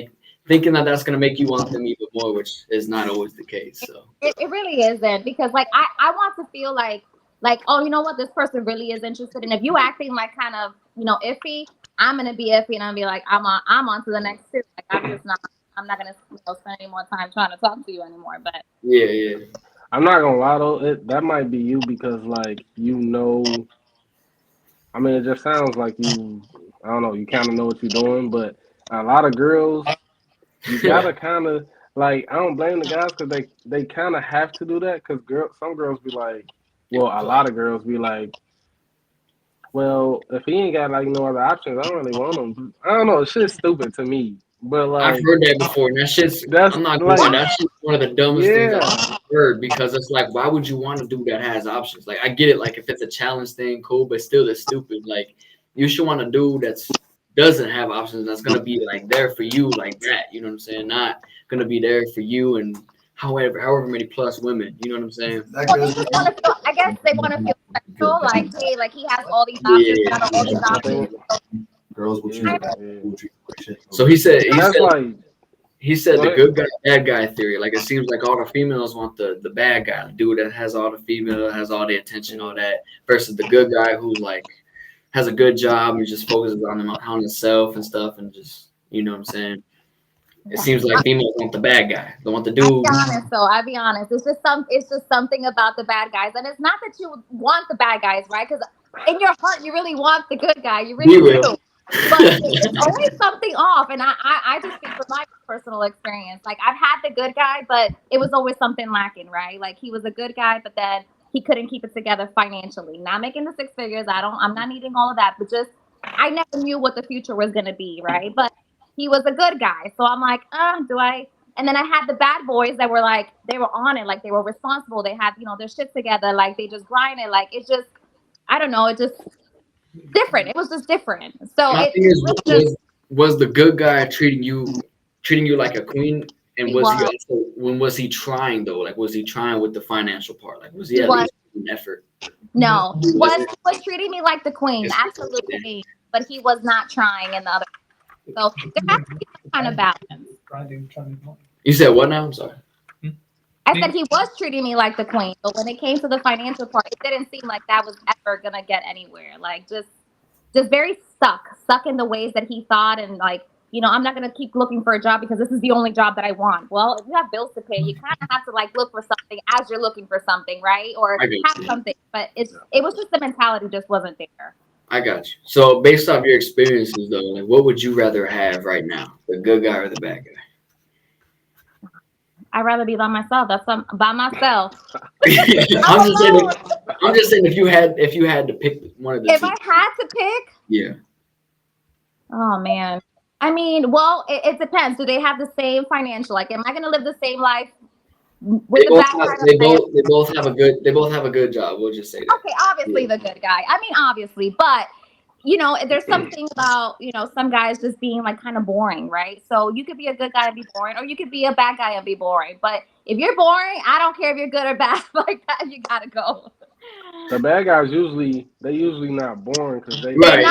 thinking that that's gonna make you want them even more, which is not always the case. So it really isn't, because like I want to feel like, oh, you know what, this person really is interested. And if you acting like kind of, iffy, I'm gonna be iffy, and I'm gonna be like, I'm on to the next two. Like I'm not gonna spend any more time trying to talk to you anymore. But yeah. I'm not gonna lie though, that might be you because like I mean it just sounds like you, I don't know, you kind of know what you're doing, but a lot of girls, you gotta kind of like, I don't blame the guys because they kind of have to do that because some girls be like, well, a lot of girls be like, well, if he ain't got like no other options, I don't really want him. I don't know, it's shit's stupid to me. But like I've heard that before, and I'm not like, going. That's just one of the dumbest things I've heard, because it's like, why would you want a dude that has options? Like, I get it, like if it's a challenge thing, cool, but still, it's stupid. Like, you should want a dude that's doesn't have options, that's gonna be like there for you, like that. You know what I'm saying? Not gonna be there for you and however many plus women. You know what I'm saying? Well, they just want to feel. I guess they want to feel special. Like, hey, like he has all these options. Yeah. Got all these options. Girls will treat So he said the What? good guy, bad guy theory. Like it seems like all the females want the bad guy, the dude that has all the female, has all the attention, all that, versus the good guy who like has a good job and just focuses on himself and stuff, and just, you know what I'm saying. It seems like females want the bad guy. They want the dude. I'll be honest. It's just something about the bad guys, and it's not that you want the bad guys, right? Because in your heart, you really want the good guy. You really do. But it's always something off, and I just speak from my personal experience. Like I've had the good guy, but it was always something lacking, right? Like he was a good guy, but then he couldn't keep it together financially. Not making the six figures. I'm not needing all of that, but just I never knew what the future was gonna be, right? But he was a good guy, so I'm like, do I? And then I had the bad boys that were like, they were on it, like they were responsible. They had, their shit together, like they just grind it, like it's just, I don't know, it just. Different. It was just different. So was the good guy treating you like a queen? And when was he trying though? Like was he trying with the financial part? Like was he at least an effort? No, he was treating me like the queen, absolutely. But he was not trying in the other. So there has to be some kind of balance. You said what now? I'm sorry. I said he was treating me like the queen, but when it came to the financial part, it didn't seem like that was ever gonna get anywhere. Like just very stuck in the ways that he thought, and like, I'm not gonna keep looking for a job because this is the only job that I want. Well, if you have bills to pay, you kind of have to like look for something as you're looking for something, right? Or have something. But it was just the mentality just wasn't there. I got you. So based off your experiences though, like what would you rather have right now, the good guy or the bad guy? I'd rather be by myself. By myself. I'm just saying if you had to pick one of the If two. I had to pick, Yeah. oh man. I mean, well, it depends. Do they have the same financial? Like, am I gonna live the same life with the background? They both have a good job. We'll just say that. Okay, obviously the good guy. I mean, obviously, but there's something about some guys just being like kind of boring, right? So you could be a good guy and be boring, or you could be a bad guy and be boring. But if you're boring, I don't care if you're good or bad like that. You gotta go. The bad guys usually not boring because they Right.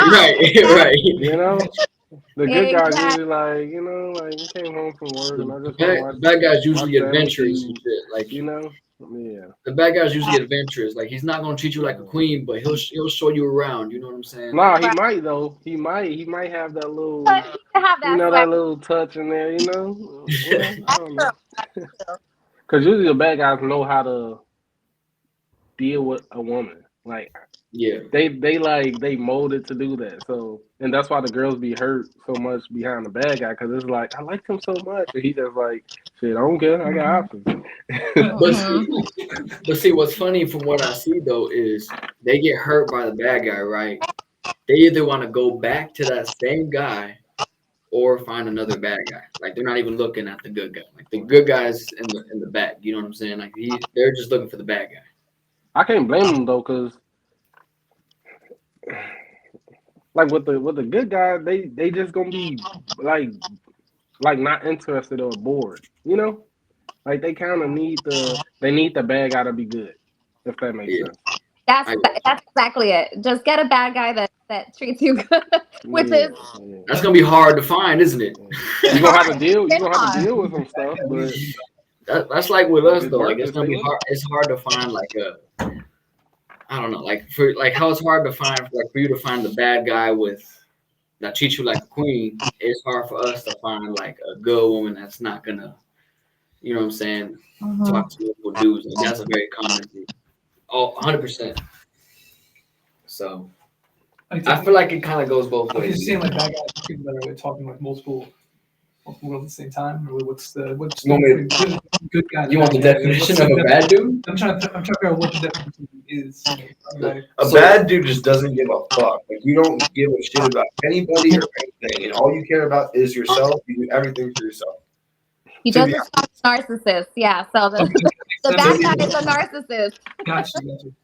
The good guys usually like you came home from work and I just want to watch. The bad guys usually watch adventurous and shit. Like yeah. The bad guy's usually adventurous. Like he's not gonna treat you like a queen, but he'll show you around. You know what I'm saying? Nah, he might though. He might have that little, But he have that that little touch in there. I don't know. Because usually the bad guys know how to deal with a woman. Like yeah, they molded to do that. So and that's why the girls be hurt so much behind the bad guy because it's like I like him so much and he just like shit. I don't care. I got options. But see, what's funny from what I see though is they get hurt by the bad guy, right? They either want to go back to that same guy or find another bad guy. Like they're not even looking at the good guy. Like the good guy's in the back. You know what I'm saying? Like they're just looking for the bad guy. I can't blame them though, cause like with the good guy, they just gonna be like not interested or bored. Like they kind of need the bad guy to be good, if that makes sense. That's exactly it. Just get a bad guy that treats you good, which is that's gonna be hard to find, isn't it? You're gonna have to deal with some stuff, but that's like with us though. Like it's gonna be hard. It's hard to find like I don't know, like how it's hard to find for you to find the bad guy that treats you like a queen. It's hard for us to find like a good woman that's not gonna, you know what I'm saying, talk to local dudes. Like, that's a very common thing. Oh, 100%. So I feel like it kind of goes both ways. You're saying like bad guys, people that are talking like multiple girls at the same time, or what's the good guy? You want the definition of a bad dude? I'm trying to figure out what the definition is. A bad dude just doesn't give a fuck. Like you don't give a shit about anybody or anything, and all you care about is yourself. You do everything for yourself. He doesn't stop narcissist. Yeah, so the bad guy is a narcissist. Gotcha.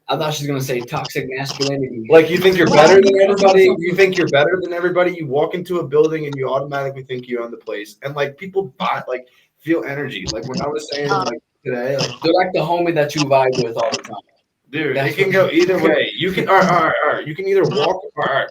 I thought she was gonna say toxic masculinity. Like you think you're better than everybody. You think you're better than everybody. You walk into a building and you automatically think you own the place. And like people feel energy. Like when I was saying like today, like, they're like the homie that you vibe with all the time. Dude, it can go either way. You can all right. You can either walk. All right.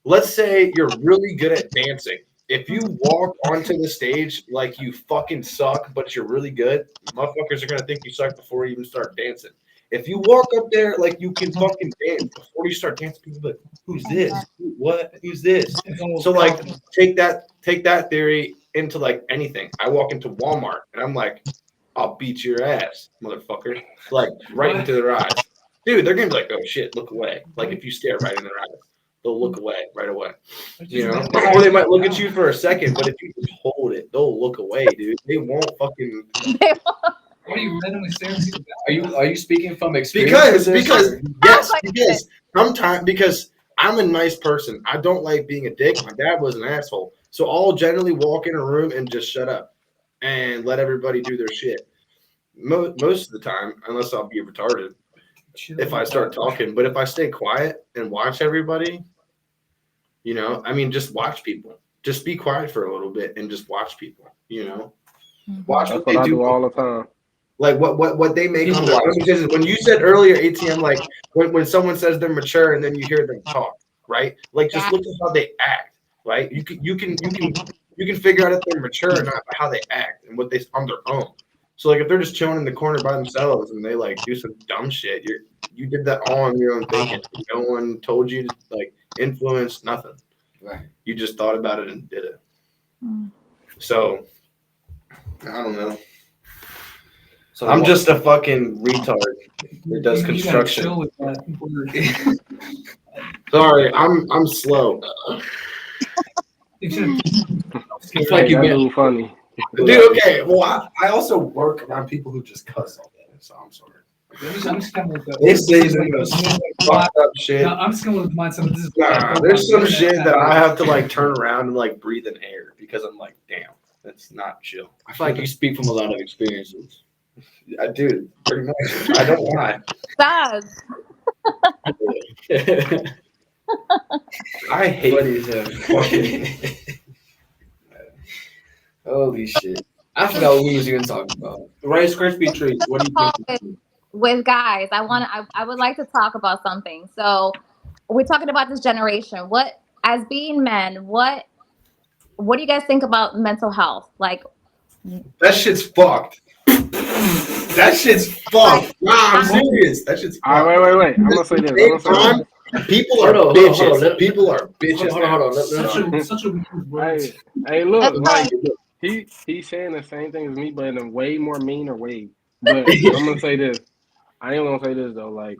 Let's say you're really good at dancing. If you walk onto the stage like you fucking suck, but you're really good, motherfuckers are gonna think you suck before you even start dancing. If you walk up there like you can fucking dance before you start dancing, people are like, who's this? What? Who's this? So like take that theory into like anything. I walk into Walmart and I'm like, I'll beat your ass, motherfucker. Like right into their eyes. Dude, they're gonna be like, oh shit, look away. Like if you stare right in their eyes. They'll look away right away, or they might look at you for a second. But if you just hold it, they'll look away, dude. They won't fucking. What are you randomly staring people down? Are you speaking from experience? Because sometimes because I'm a nice person. I don't like being a dick. My dad was an asshole, so I'll generally walk in a room and just shut up and let everybody do their shit. Most of the time, unless I'll be retarded. If I start talking, but if I stay quiet and watch everybody, just watch people. Just be quiet for a little bit and just watch people. Watch what they do all the time. Like what they make. Because when you said earlier, ATM, like when someone says they're mature and then you hear them talk, right? Like just look at how they act, right? You can figure out if they're mature or not by how they act and what they on their own. So like if they're just chilling in the corner by themselves and they like do some dumb shit, you did that all on your own thinking. No one told you to like influence nothing. Right. You just thought about it and did it. So I don't know. So I'm just a fucking retard that does construction. Sorry, I'm slow. It's like you've been funny. Dude, okay. Well, I also work around people who just cuss all day, so I'm sorry. I'm just kind of like that. They say some of those fucked up shit. No, I'm just going with the mindset of this is There's some shit that I have to like turn around and like breathe in air because I'm like, damn, that's not chill. I feel like you speak from a lot of experiences. I do, pretty much. I don't lie. Does. I hate Funny as hell. fucking. Holy shit. I forgot what we was even talking about. Rice Krispie treats. What do you think? With guys, I would like to talk about something. So we're talking about this generation. What, as being men, what do you guys think about mental health? Like, That shit's fucked. That shit's fucked. Nah, I'm serious. That shit's fucked. All right, wait. I'm gonna say this. People are Hold on. bitches. People are bitches. Hold on. such a weird word. Hey, look, Okay. like he's saying the same thing as me, but in a way more meaner way. But I'm gonna say this. I ain't gonna say this though. Like,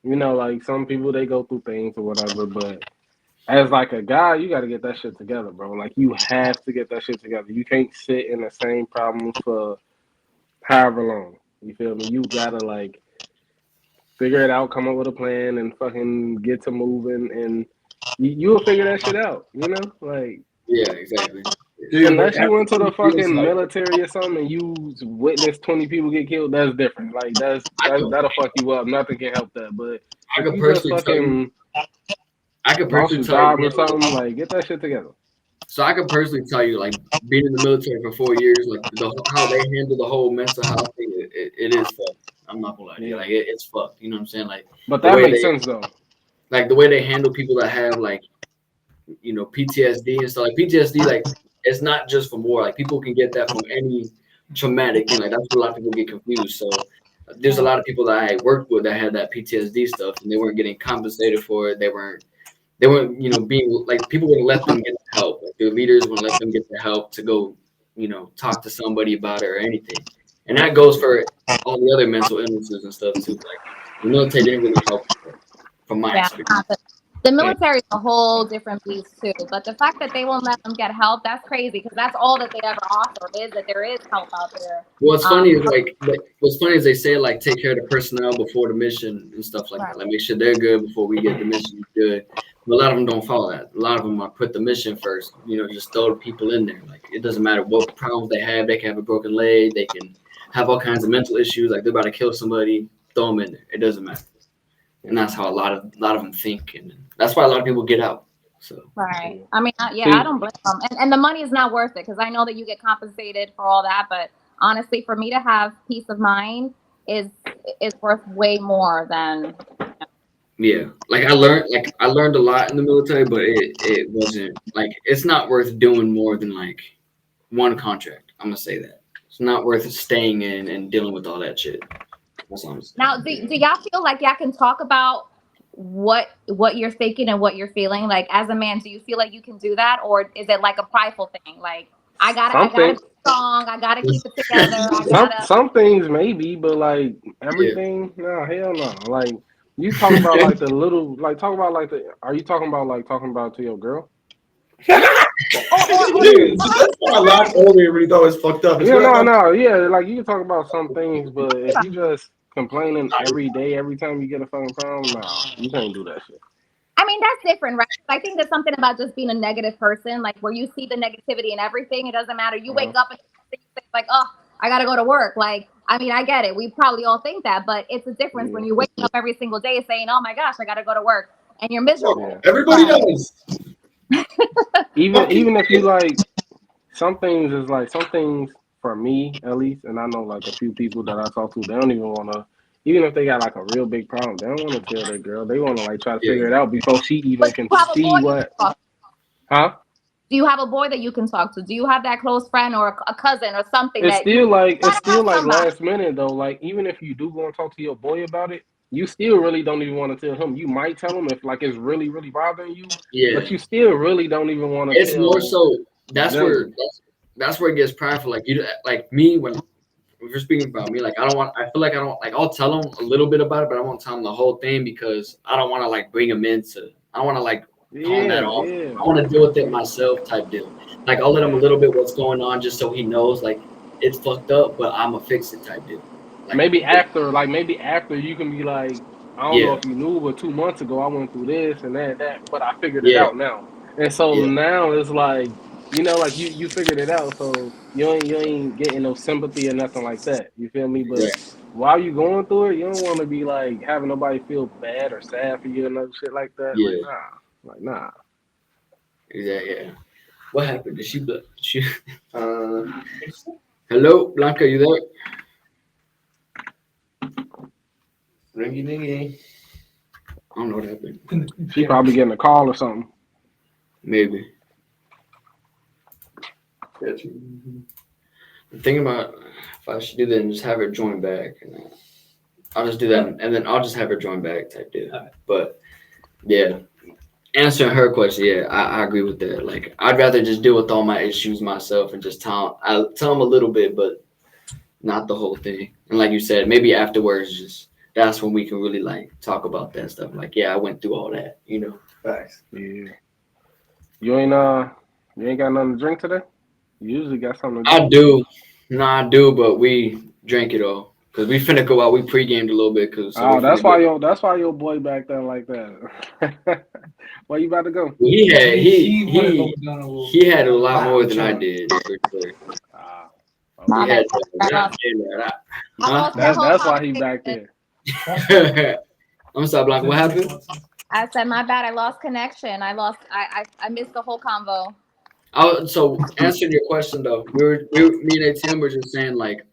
like some people they go through things or whatever, but as like a guy, you got to get that shit together, bro. Like you have to get that shit together. You can't sit in the same problems for however long. You feel me? You gotta like figure it out, come up with a plan, and fucking get to moving, and you'll figure that shit out. Like Yeah, exactly. Dude, unless you went to the fucking like, military or something and you witnessed 20 people get killed, that's different. Like that'll fuck you up. Nothing can help that. But I if could you just personally tell you. fucking I could lost personally your tell job you. or something, like get that shit together. So I could personally tell you, like being in the military for 4 years, like how they handle the whole mental health thing, it is fucked. I'm not gonna lie to you, like it's fucked. You know what I'm saying? Like, But the that way makes they, sense though. like the way they handle people that have like, PTSD and stuff. Like PTSD, like it's not just from war. Like people can get that from any traumatic thing. Like that's what a lot of people get confused. So there's a lot of people that I worked with that had that PTSD stuff, and they weren't getting compensated for it. They weren't, being like people wouldn't let them get the help. Like their leaders wouldn't let them get the help to go, talk to somebody about it or anything. And that goes for all the other mental illnesses and stuff too. Like the military didn't really help from my experience. The military is a whole different beast too. But the fact that they won't let them get help, that's crazy because that's all that they ever offer is that there is help out there. What's funny is they say like take care of the personnel before the mission and stuff like that. Like make sure they're good before we get the mission good. But a lot of them don't follow that. A lot of them are put the mission first. Just throw the people in there. Like it doesn't matter what problems they have. They can have a broken leg. They can have all kinds of mental issues. Like they're about to kill somebody. Throw them in there. It doesn't matter. And that's how a lot of them think, and that's why a lot of people get out. So right. I mean, I don't blame them, and the money is not worth it because I know that you get compensated for all that, but honestly, for me to have peace of mind is worth way more than. Yeah, like I learned a lot in the military, but it wasn't like it's not worth doing more than like one contract. I'm gonna say that it's not worth staying in and dealing with all that shit. Now, do y'all feel like y'all can talk about what you're thinking and what you're feeling? Like as a man, do you feel like you can do that, or is it like a prideful thing? Like I gotta be strong, I gotta keep it together. Some things maybe, but like everything, no, hell no. Like you talk about like the little, like talk about like the. Are you talking about to your girl? That's why I laughed earlier when you thought it was fucked up. Yeah, like you can talk about some things, but if you just complaining every day, every time you get a fucking problem, no, you can't do that shit. I mean, that's different, right? I think there's something about just being a negative person, like where you see the negativity in everything. It doesn't matter. You wake up and you think like, oh, I gotta go to work. Like, I mean, I get it. We probably all think that, but it's a difference when you wake up every single day saying, oh my gosh, I gotta go to work, and you're miserable. Yeah. Everybody does. Even if you like some things for me at least, and I know like a few people that I talk to, they don't even want to, even if they got like a real big problem, they don't want to tell their girl. They want to like try to figure it out before she even can see what. Huh? Do you have a boy that you can talk to? Do you have that close friend or a cousin or something? It's still like last minute though. Like even if you do go and talk to your boy about it, you still really don't even want to tell him. You might tell him if like it's really, really bothering you. Yeah. But you still really don't even want to. It's more so that's where it gets prideful. Like you, like me when you're speaking about me, like I feel like I don't like. I'll tell him a little bit about it, but I won't tell him the whole thing because I don't want to like bring him into. I don't want to like pawn that off. I want to deal with it myself type deal. Like I'll let him a little bit what's going on just so he knows like it's fucked up, but I'm a fix it type deal. Like, maybe after you can be like, I don't know yeah, if you knew, but 2 months ago I went through this and that, but I figured it yeah, out now. And so yeah, now it's like, like you figured it out, so you ain't getting no sympathy or nothing like that. You feel me? But exactly. while you going through it, you don't want to be like having nobody feel bad or sad for you and other shit like that. Yeah, Like nah. yeah. What happened? Did she? Hello, Blanca, you there? Ringy dingy. I don't know what happened. She probably getting a call or something. Maybe. I'm thinking about if I should do that and just have her join back. And I'll just do that, and then I'll just have her join back type deal. Alright. But yeah, answering her question, yeah, I agree with that. Like I'd rather just deal with all my issues myself and just tell them a little bit, but not the whole thing. And like you said, maybe afterwards, just that's when we can really like talk about that stuff. Like, yeah, I went through all that, you know. Facts. Yeah. You ain't got nothing to drink today? You usually got something to drink. I do. No, I do, but we drank it all. Cause we finna go out. We pre-gamed a little bit. That's why your boy back there like that. Where you about to go? He had a lot Wow, more than I chill. did. For sure. My He had bad. Huh? That's why he back there. I'm sorry, Blanca. What happened? I said my bad. I lost connection. I missed the whole convo. So answering your question though, me and Tim were just saying like,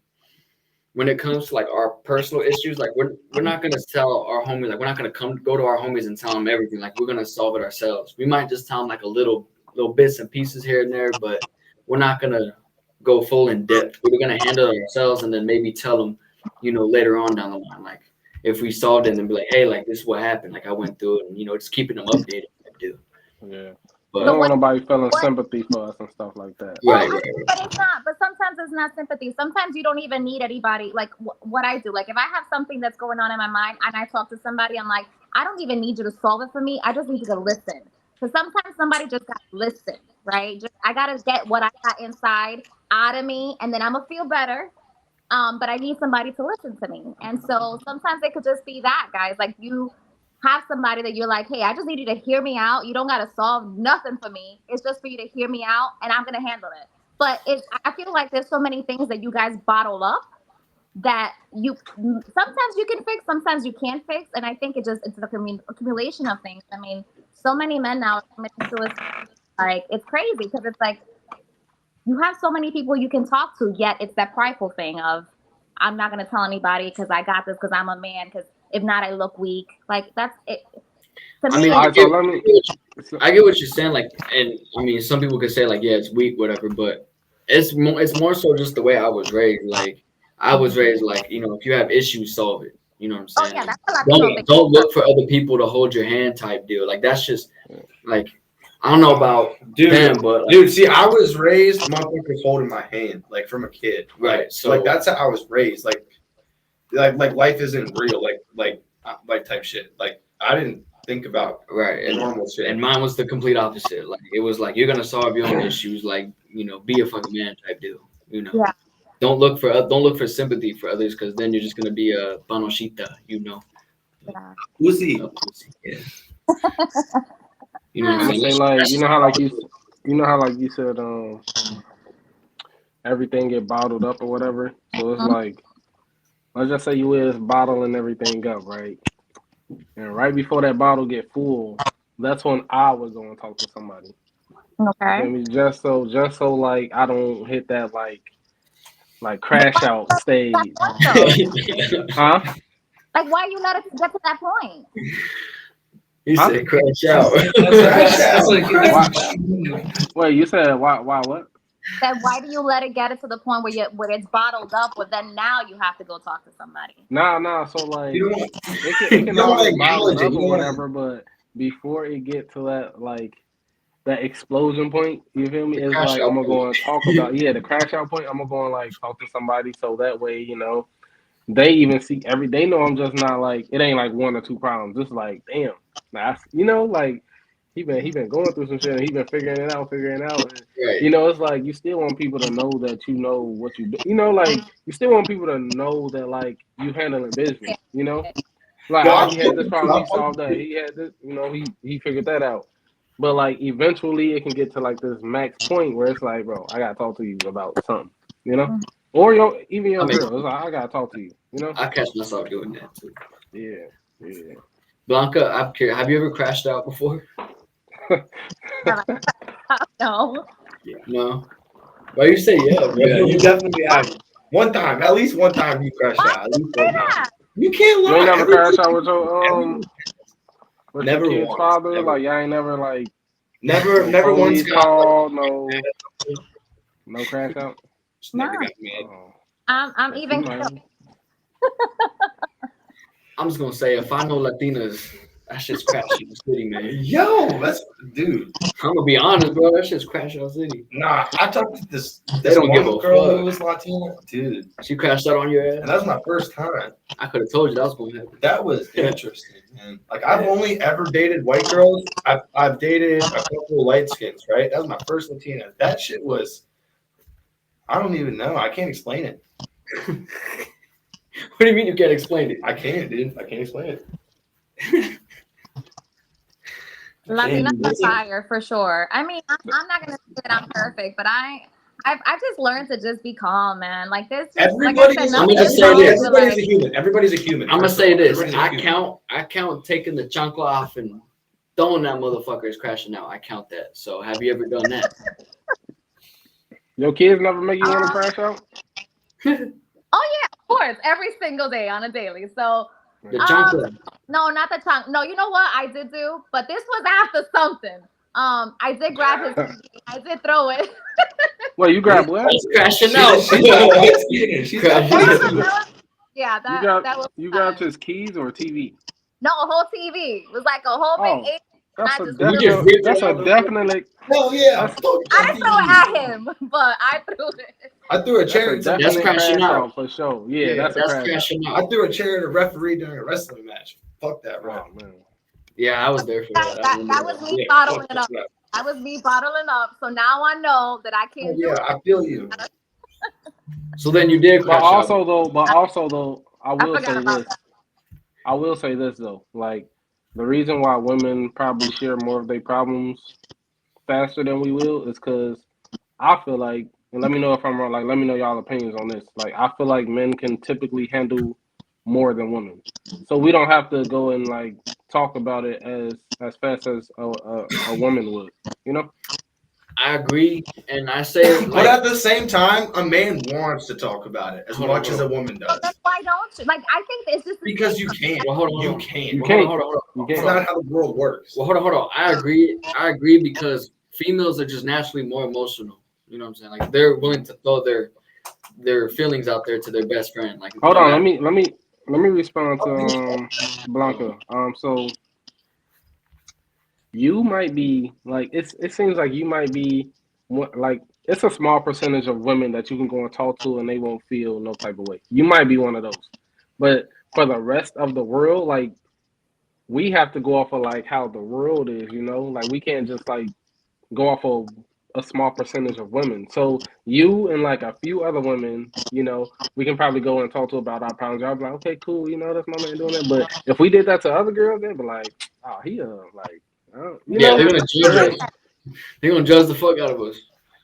when it comes to like our personal issues, like we're not gonna tell our homies, like we're not gonna go to our homies and tell them everything. Like we're gonna solve it ourselves. We might just tell them like a little bits and pieces here and there, but we're not gonna go full in depth. We're gonna handle it ourselves and then maybe tell them, later on down the line, like if we solved it and be like, hey, like this is what happened. Like I went through it, and just keeping them updated. Yeah. But I don't want nobody feeling sympathy for us and stuff like that. Right. But it's not. But sometimes it's not sympathy. Sometimes you don't even need anybody. Like what I do. Like if I have something that's going on in my mind and I talk to somebody, I'm like, I don't even need you to solve it for me. I just need you to listen. Because sometimes somebody just got to listen, right? I got to get what I got inside out of me, and then I'm gonna feel better. But I need somebody to listen to me. And so sometimes it could just be that, guys. Like you have somebody that you're like, hey, I just need you to hear me out. You don't got to solve nothing for me. It's just for you to hear me out, and I'm going to handle it. But I feel like there's so many things that you guys bottle up that sometimes you can fix, sometimes you can't fix. And I think it's the accumulation of things. I mean, so many men now are committing suicide. Like, it's crazy because it's like, you have so many people you can talk to, yet it's that prideful thing of, I'm not going to tell anybody because I got this because I'm a man, because if not, I look weak. Like, that's it. I mean, I get what you're saying. Like, and I mean, some people could say like, yeah, it's weak, whatever, but it's more so just the way I was raised. Like, I was raised like, if you have issues, solve it. You know what I'm saying? Oh, yeah, that's a lot of don't look for other people to hold your hand type deal. Like, that's just like, I don't know about them, but dude, see, I was raised motherfuckers holding my hand, like from a kid. Right. So like that's how I was raised. Like life isn't real, like type shit. Like I didn't think about normal shit. And mine was the complete opposite. Like it was like, you're gonna solve your own issues, like, be a fucking man type deal. Yeah. Don't look for sympathy for others, because then you're just gonna be a panoshita, Yeah. Pussy. Yeah. I'm gonna say like you know how you said everything get bottled up or whatever. So it's like, let's just say you is bottling everything up, right? And right before that bottle get full, that's when I was gonna talk to somebody. Okay. I mean, just so like I don't hit that like crash out stage. Huh? Like, why you let it get to that point? He said crash out. Wait, you said why what? Then why do you let it get it to the point where it's bottled up, but then now you have to go talk to somebody? Nah. So like it can always bottled up or whatever, but before it get to that like that explosion point, you feel me? It's like I'm gonna go and talk about the crash out point. I'm gonna go and like talk to somebody so that way they even see they know I'm just not like, it ain't like one or two problems. It's like damn, like he been going through some shit and he been figuring it out. And, Right. you know, it's like you still want people to know that you know what you do. You know, like you still want people to know that like you handling business. You know, like No, oh, I he had feel this you. problem, he solved that. He had this, you know, he figured that out. But like eventually, it can get to like this max point where it's like, bro, I gotta talk to you about something. You know, or even I your mean, girl. It's like I gotta talk to you. You know. I catch myself doing that too. Yeah. Yeah. Blanca, I'm curious. Have you ever crashed out before? No. No. Why you say yeah? Yeah, Bro? you definitely have. One time, at least one time you crashed out. At least one time. Yeah. You can't You ain't lie. never crash out with everybody- your Never kid's once. father? Never. Like y'all ain't never like Never no once police got call, no crash out. just never got mad. Oh, I'm yeah, she even. might. I'm just gonna say, if I know Latinas, that shit's crash out city, man. Yo, that's dude. I'm gonna be honest, bro. That shit's crash out city. Nah, I talked to this don't give one a girl fuck. who was Latina, dude, She crashed out on your and ass. that was my first time. I could have told you that was gonna happen. That was interesting, man. Like I've only ever dated white girls. I've dated a couple of light skins, right? That was my first Latina. That shit was. I don't even know. I can't explain it. What do you mean you can't explain it? I can't, dude. I can't explain it. Latina fire for sure. I mean, I'm not gonna say that I'm perfect, but I've just learned to just be calm, man. Like this, Everybody like I said, is. I'm gonna just say wrong, this. but, Everybody's a like, human. Everybody's a human. I'm gonna First say of all, this. everybody's a human. I count taking the chancla off and throwing that motherfucker is crashing out. I count that. So have you ever done that? Your kids never make you want to crash out? Oh yeah, of course, every single day on a daily. So The chancla. no, not the tongue. No, you know what I did do, but this was after something. I did grab his TV. I did throw it. Well, you grab what? It's crashing out. She's Crashing. Yeah, that was You grabbed his keys or TV? no, a whole TV. It was like a whole big eight. That's I a just definitely. Hell yeah. I didn't throw it at him, but I threw it. I threw a chair. That's That's crashing out. for sure. Yeah, Yeah, that's crashing I out. threw a chair at a referee during a wrestling match. Fuck that, bro. Oh man. Yeah, I was there for that. That was me Yeah, bottling fuck it up. that. That was me bottling up. So now I know that I can't do Yeah, it. I feel you. So then you did But crash also out. though, I will forgot say about this. I will say this though, like the reason why women probably share more of their problems faster than we will is because I feel like, and let me know if I'm wrong. Like, let me know y'all opinions on this. Like, I feel like men can typically handle more than women, so we don't have to go and like talk about it as fast as a woman would. You know? I agree, and I say But like, at the same time, a man wants to talk about it as Hold on, much as a woman does. Then why don't you? Like, I think it's just Because you can't. well, hold on, You hold on. can't. You Well, can't. hold on. You It's can't. not how the world works. Well, hold on. I agree because females are just naturally more emotional. You know what I'm saying? Like they're willing to throw their feelings out there to their best friend. Like Hold no on. matter- Let me respond to Blanca. So you might be like it seems like you might be like it's a small percentage of women that you can go and talk to and they won't feel no type of way. You might be one of those. But for the rest of the world, like we have to go off of like how the world is, you know? Like we can't just like go off of a small percentage of women. So you and like a few other women, you know, we can probably go and talk to about our problems. Y'all be like, okay, cool, you know, that's my man doing that. But if we did that to other girls, they'd be like, oh, he like, you yeah, know, they're gonna judge us. They're gonna judge the fuck out of us.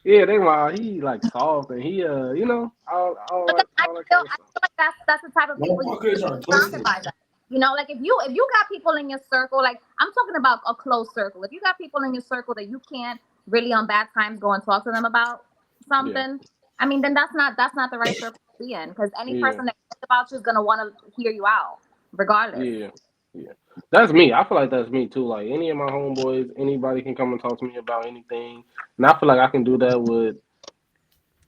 yeah, they like he like soft and he you know, all But that I kind of feel stuff. like that's the type of people you Motherfuckers are talk twisted. about that. You know, like if you got people in your circle, like I'm talking about a close circle. If you got people in your circle that you can't really on bad times go and talk to them about something, I mean, then that's not the right circle to be in because any person that cares about you is gonna want to hear you out, regardless. Yeah. That's me. I feel like that's me too. Like any of my homeboys, anybody can come and talk to me about anything. And I feel like I can do that with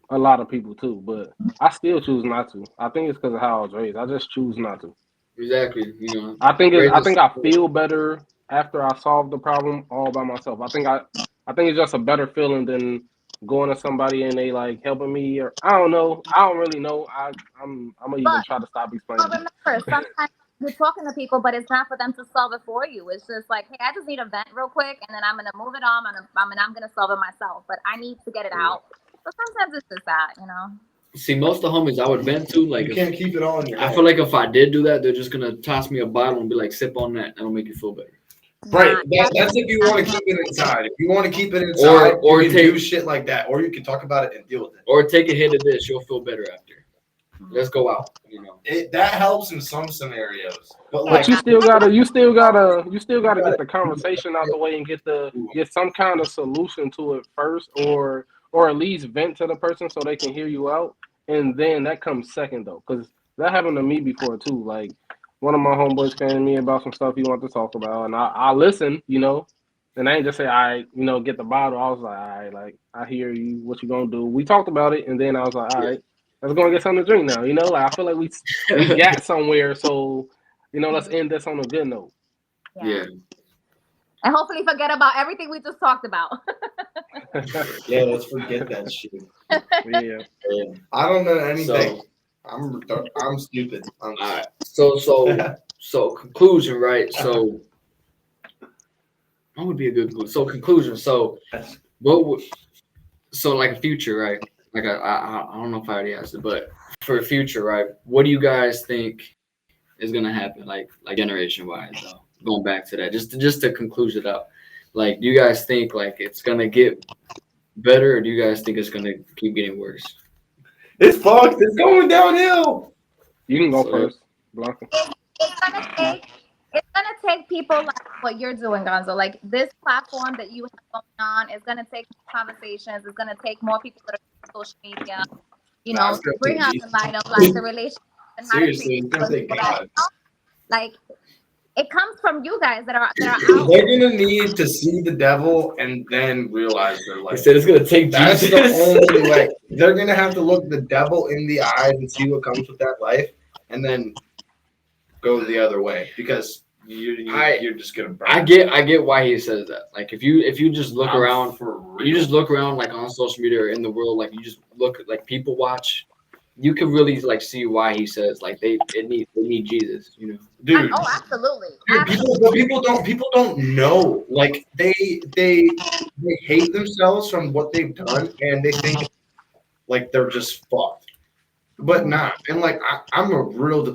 a lot of people too. But I still choose not to. I think it's because of how I was raised. I just choose not to. Exactly. You know. I think Raise I feel better after I solve the problem all by myself. I think it's just a better feeling than going to somebody and they like helping me or I don't know. I don't really know. I'm gonna even But try to stop but explaining. remember, you're talking to people, but it's not for them to solve it for you. It's just like, hey, I just need a vent real quick, and then I'm gonna move it on, and I'm gonna solve it myself. But I need to get it out. But sometimes it's just that, you know. See, most of the homies I would vent to, like, You can't keep it all in your head. I feel like if I did do that, they're just gonna toss me a bottle and be like, "Sip on that. That'll make you feel better." Right. That's if you want to keep it inside. If you want to keep it inside, or you can take do shit like that, or you can talk about it and deal with it. Or take a hit of this, you'll feel better after. Let's go out. You know, that helps in some scenarios, but But like you still gotta get the conversation out the way and get some kind of solution to it first, or at least vent to the person so they can hear you out, and then that comes second though, because that happened to me before too. Like one of my homeboys came to me about some stuff he wanted to talk about, and I listened, you know, and I ain't just say get the bottle. I was like, all right, like I hear you. What you gonna do? We talked about it, and then I was like, all right. Let's go and get something to drink now. You know, like I feel like we got somewhere, so let's end this on a good note. Yeah. And hopefully forget about everything we just talked about. yeah, let's forget that shit. Yeah. I don't know anything. I'm stupid. All right. So conclusion, right? So what would be a good conclusion? So conclusion. So like a future, right? Like I don't know if I already asked it, but for the future, right? What do you guys think is gonna happen, like generation wise? Going back to that, just to conclude it up, like, do you guys think like it's gonna get better, or do you guys think it's gonna keep getting worse? It's fucked. It's going downhill. You can go first, Blanca. It's gonna take people like what you're doing, Gonzo. Like this platform that you have going on is gonna take conversations. It's gonna take more people that are on social media, to bring out the light of like the relationship and how to treat people. Like it comes from you guys that are out. They're gonna need to see the devil and then realize their life. He said it's gonna take That's Jesus. the only way. They're gonna have to look the devil in the eyes and see what comes with that life, and then go the other way, because you're just gonna burn. I get why he says that. Like if you just look around, you just look around like on social media or in the world, like you just look like people watch, you can really like see why he says like they need Jesus, Dude. Oh, absolutely. Dude, people don't know. Like they hate themselves from what they've done, and they think like they're just fucked. But not. And like I've learned a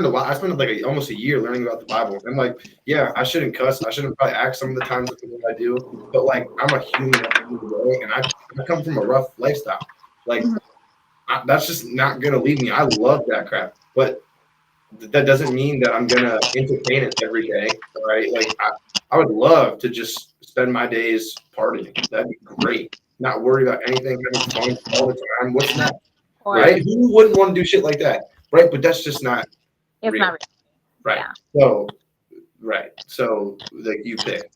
lot. I spent like almost a year learning about the Bible. And like, yeah, I shouldn't cuss. I shouldn't probably act some of the times that I do. But like, I'm a human at the end of the day, and I come from a rough lifestyle. Like, that's just not gonna leave me. I love that crap, but that doesn't mean that I'm gonna entertain it every day. Right? Like, I would love to just spend my days partying. That'd be great. Not worry about anything, having fun all the time. What's that? Right? Who wouldn't want to do shit like that? Right, but that's just not. It's real. not real. Right. Yeah. So like you pick.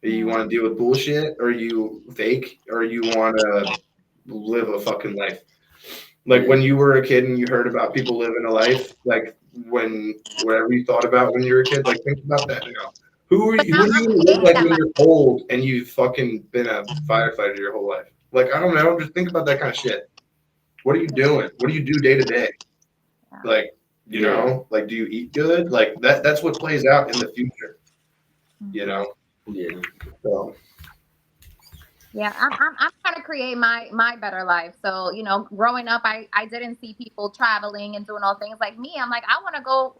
You want to deal with bullshit, or you fake, or you want to live a fucking life. Like when you were a kid and you heard about people living a life, like whatever you thought about when you were a kid, like think about that now. Who do you look like when you're old and you've fucking been a firefighter your whole life? Like, I don't know, just think about that kind of shit. What are you doing? What do you do day to day? Like, like, do you eat good? Like that's what plays out in the future, Yeah. So. Yeah, I'm trying to create my better life. So, growing up, I didn't see people traveling and doing all things like me. I'm like, I want to go,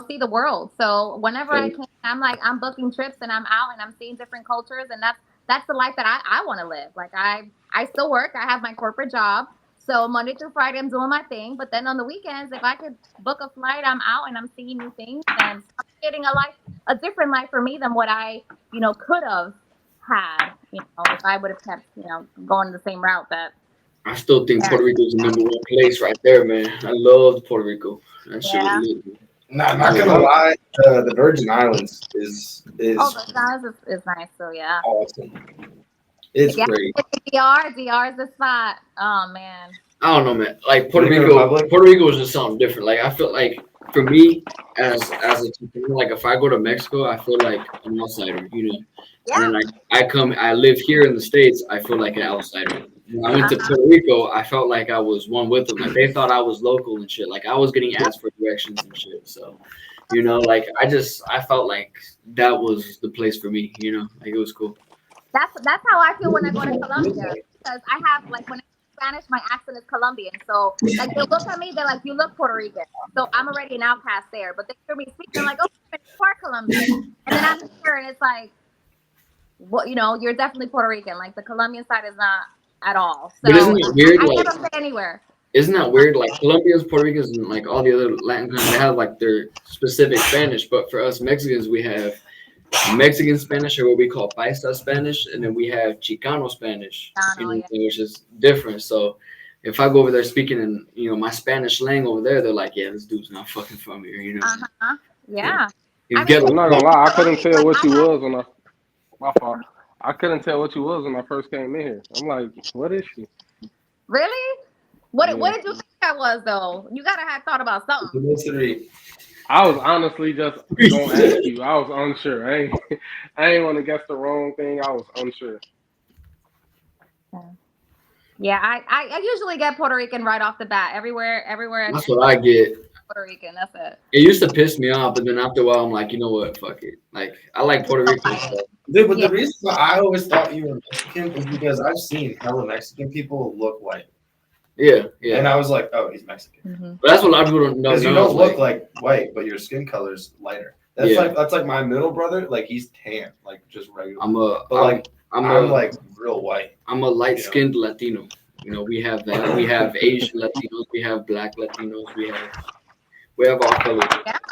see the world. So whenever I can, I'm booking trips and I'm out and I'm seeing different cultures, and that's the life that I want to live. Like I still work. I have my corporate job. So Monday through Friday, I'm doing my thing. But then on the weekends, if I could book a flight, I'm out and I'm seeing new things, and I'm creating a different life for me than what I, could have had, if I would have kept, going the same route that. I still think Puerto Rico is the number one place right there, man. I love Puerto Rico. That shit was lit. Not gonna lie, the Virgin Islands is. Oh, the Islands is nice. So yeah. Awesome. It's great. DR is the spot. Oh man. I don't know, man. Like Puerto Rico is just something different. Like I feel like for me, as a like if I go to Mexico, I feel like I'm an outsider, Yeah. And then I live here in the States, I feel like an outsider. when I went to Puerto Rico, I felt like I was one with them. Like they thought I was local and shit. Like I was getting asked for directions and shit. So, like I felt like that was the place for me. Like it was cool. That's how I feel when I go to Colombia, because I have like when I speak Spanish, my accent is Colombian. So like they look at me, they're like, "You look Puerto Rican." So I'm already an outcast there. But they hear me speak, they're like, "Oh, you are Colombian," and then I'm here, and it's like, well, you're definitely Puerto Rican. Like the Colombian side is not at all. So But isn't it weird? I Like, never fit anywhere. isn't that weird? Like Colombians, Puerto Ricans, and like all the other Latin countries, they have like their specific Spanish. But for us Mexicans, we have Mexican Spanish, or what we call Paisa Spanish, and then we have Chicano Spanish, which is different. So if I go over there speaking in my Spanish slang over there, they're like, "Yeah, this dude's not fucking from here," Yeah. I'm not gonna lie, I couldn't tell what you was when my fault. I couldn't tell what you was when I first came in here. I'm like, what is she? Really? What did you think I was though? You gotta have thought about something. I was honestly just gonna ask you. I was unsure. I ain't want to guess the wrong thing. I was unsure. Yeah, I usually get Puerto Rican right off the bat. Everywhere. That's what I get. Puerto Rican. That's it. It used to piss me off, but then after a while, I'm like, you know what? Fuck it. Like I like Puerto Rican stuff. Dude, but the reason why I always thought you were Mexican is because I've seen hella Mexican people look white. Yeah. And I was like, oh, he's Mexican. Mm-hmm. But that's what a lot of people don't know. Because you don't look like white, but your skin color's lighter. That's like my middle brother. Like he's tan, like just regular. I'm like real white. I'm a light-skinned Latino. We have that. We have Asian Latinos. We have black Latinos. We have all colors.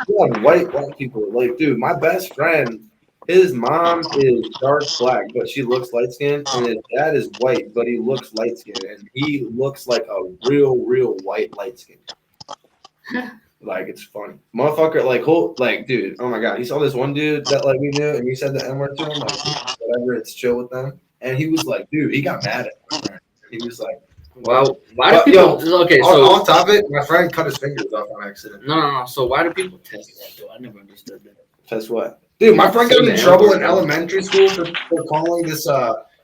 We have white people. Like, dude, my best friend, his mom is dark black, but she looks light skinned, and his dad is white, but he looks light skinned, and he looks like a real white light skin. Like, it's funny, motherfucker. Like, dude, oh my god, he saw this one dude that like we knew, and he said the N word to him, like whatever, it's chill with them, and he was like, dude, he got mad at my friend. He was like, "Well, why do people?" Okay, so on top of it, my friend cut his fingers off on accident. No. So why do people test that though? I never understood that. Test what? Dude, my friend got in trouble in elementary school for calling this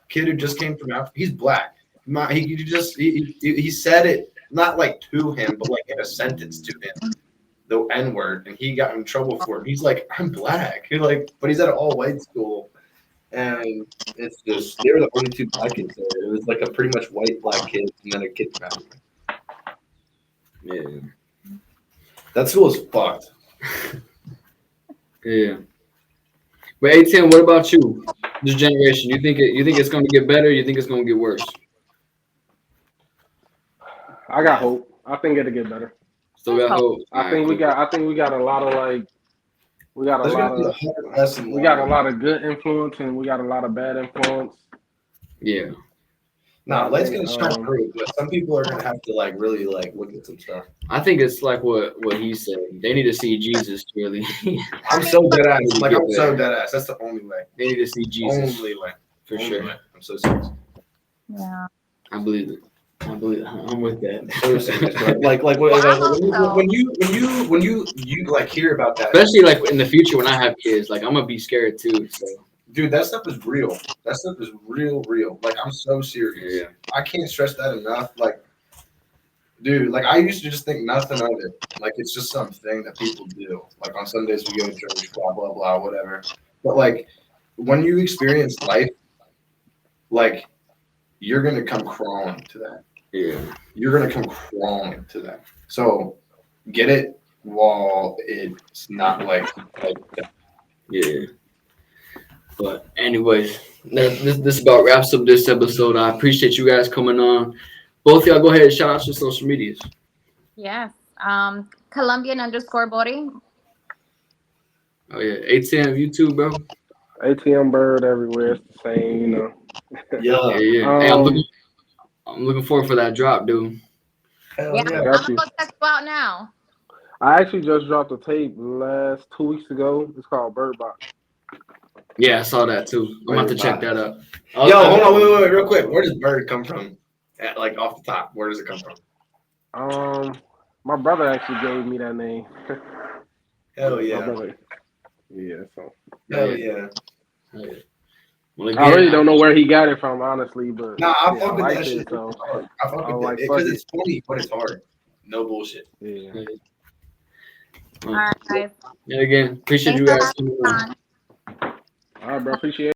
kid who just came from Africa. He's black. He said it not like to him, but like in a sentence to him, the N word, and he got in trouble for it. He's like, I'm black. But he's at an all white school, and it's just they were the only two black kids there. It was like a pretty much white black kid, and then a kid from Africa. Yeah, that school is fucked. Yeah. But ATM, what about you? This generation, you think it's going to get better? You think it's going to get worse? I got hope. I think it'll get better. Still got hope. I think we got a lot of we got a lot of good influence, and we got a lot of bad influence. Yeah. Nah, light skin is trying to prove, but some people are gonna have to really look at some stuff. I think it's like what he said. They need to see Jesus, really. I'm so dead ass. I'm so dead ass. That's the only way. They need to see Jesus. Only way. For sure. Way. I'm so serious. Yeah. I believe it. I'm with that. So serious, when you hear about that, especially like in the future when I have kids, like I'm gonna be scared too. So. Dude, that stuff is real. That stuff is real. Like, I'm so serious. Yeah. I can't stress that enough. Like, dude, I used to just think nothing of it. Like, it's just something that people do. Like, on Sundays we go to church, blah, blah, blah, whatever. But, when you experience life, you're going to come crawling to that. Yeah. You're going to come crawling to that. So, get it while it's not like that. Yeah. But anyways, this about wraps up this episode. I appreciate you guys coming on. Both of y'all go ahead and shout out your social medias. Yes. Colombian_Bori. Oh yeah. ATM YouTube, bro. ATM Bird everywhere. It's the same, Yeah. Hey, I'm looking forward for that drop, dude. Hell yeah. yeah. I'm gonna go check you out now. I actually just dropped a tape last 2 weeks ago. It's called Bird Box. Yeah, I saw that too. I'm about to check that out. Yo, hold on, wait, real quick. Where does Bird come from? Off the top, where does it come from? My brother actually gave me that name. Hell yeah. Yeah, so. Hell yeah. Well, I really don't know where he got it from, honestly, but Nah, I yeah, fuck I with liked that it. shit. So I fuck I was with like, it fuck because it. it's funny, but it's hard. No bullshit. Yeah. All right, guys. And again, appreciate you Thanks guys. for having me on. All right, bro. Appreciate it.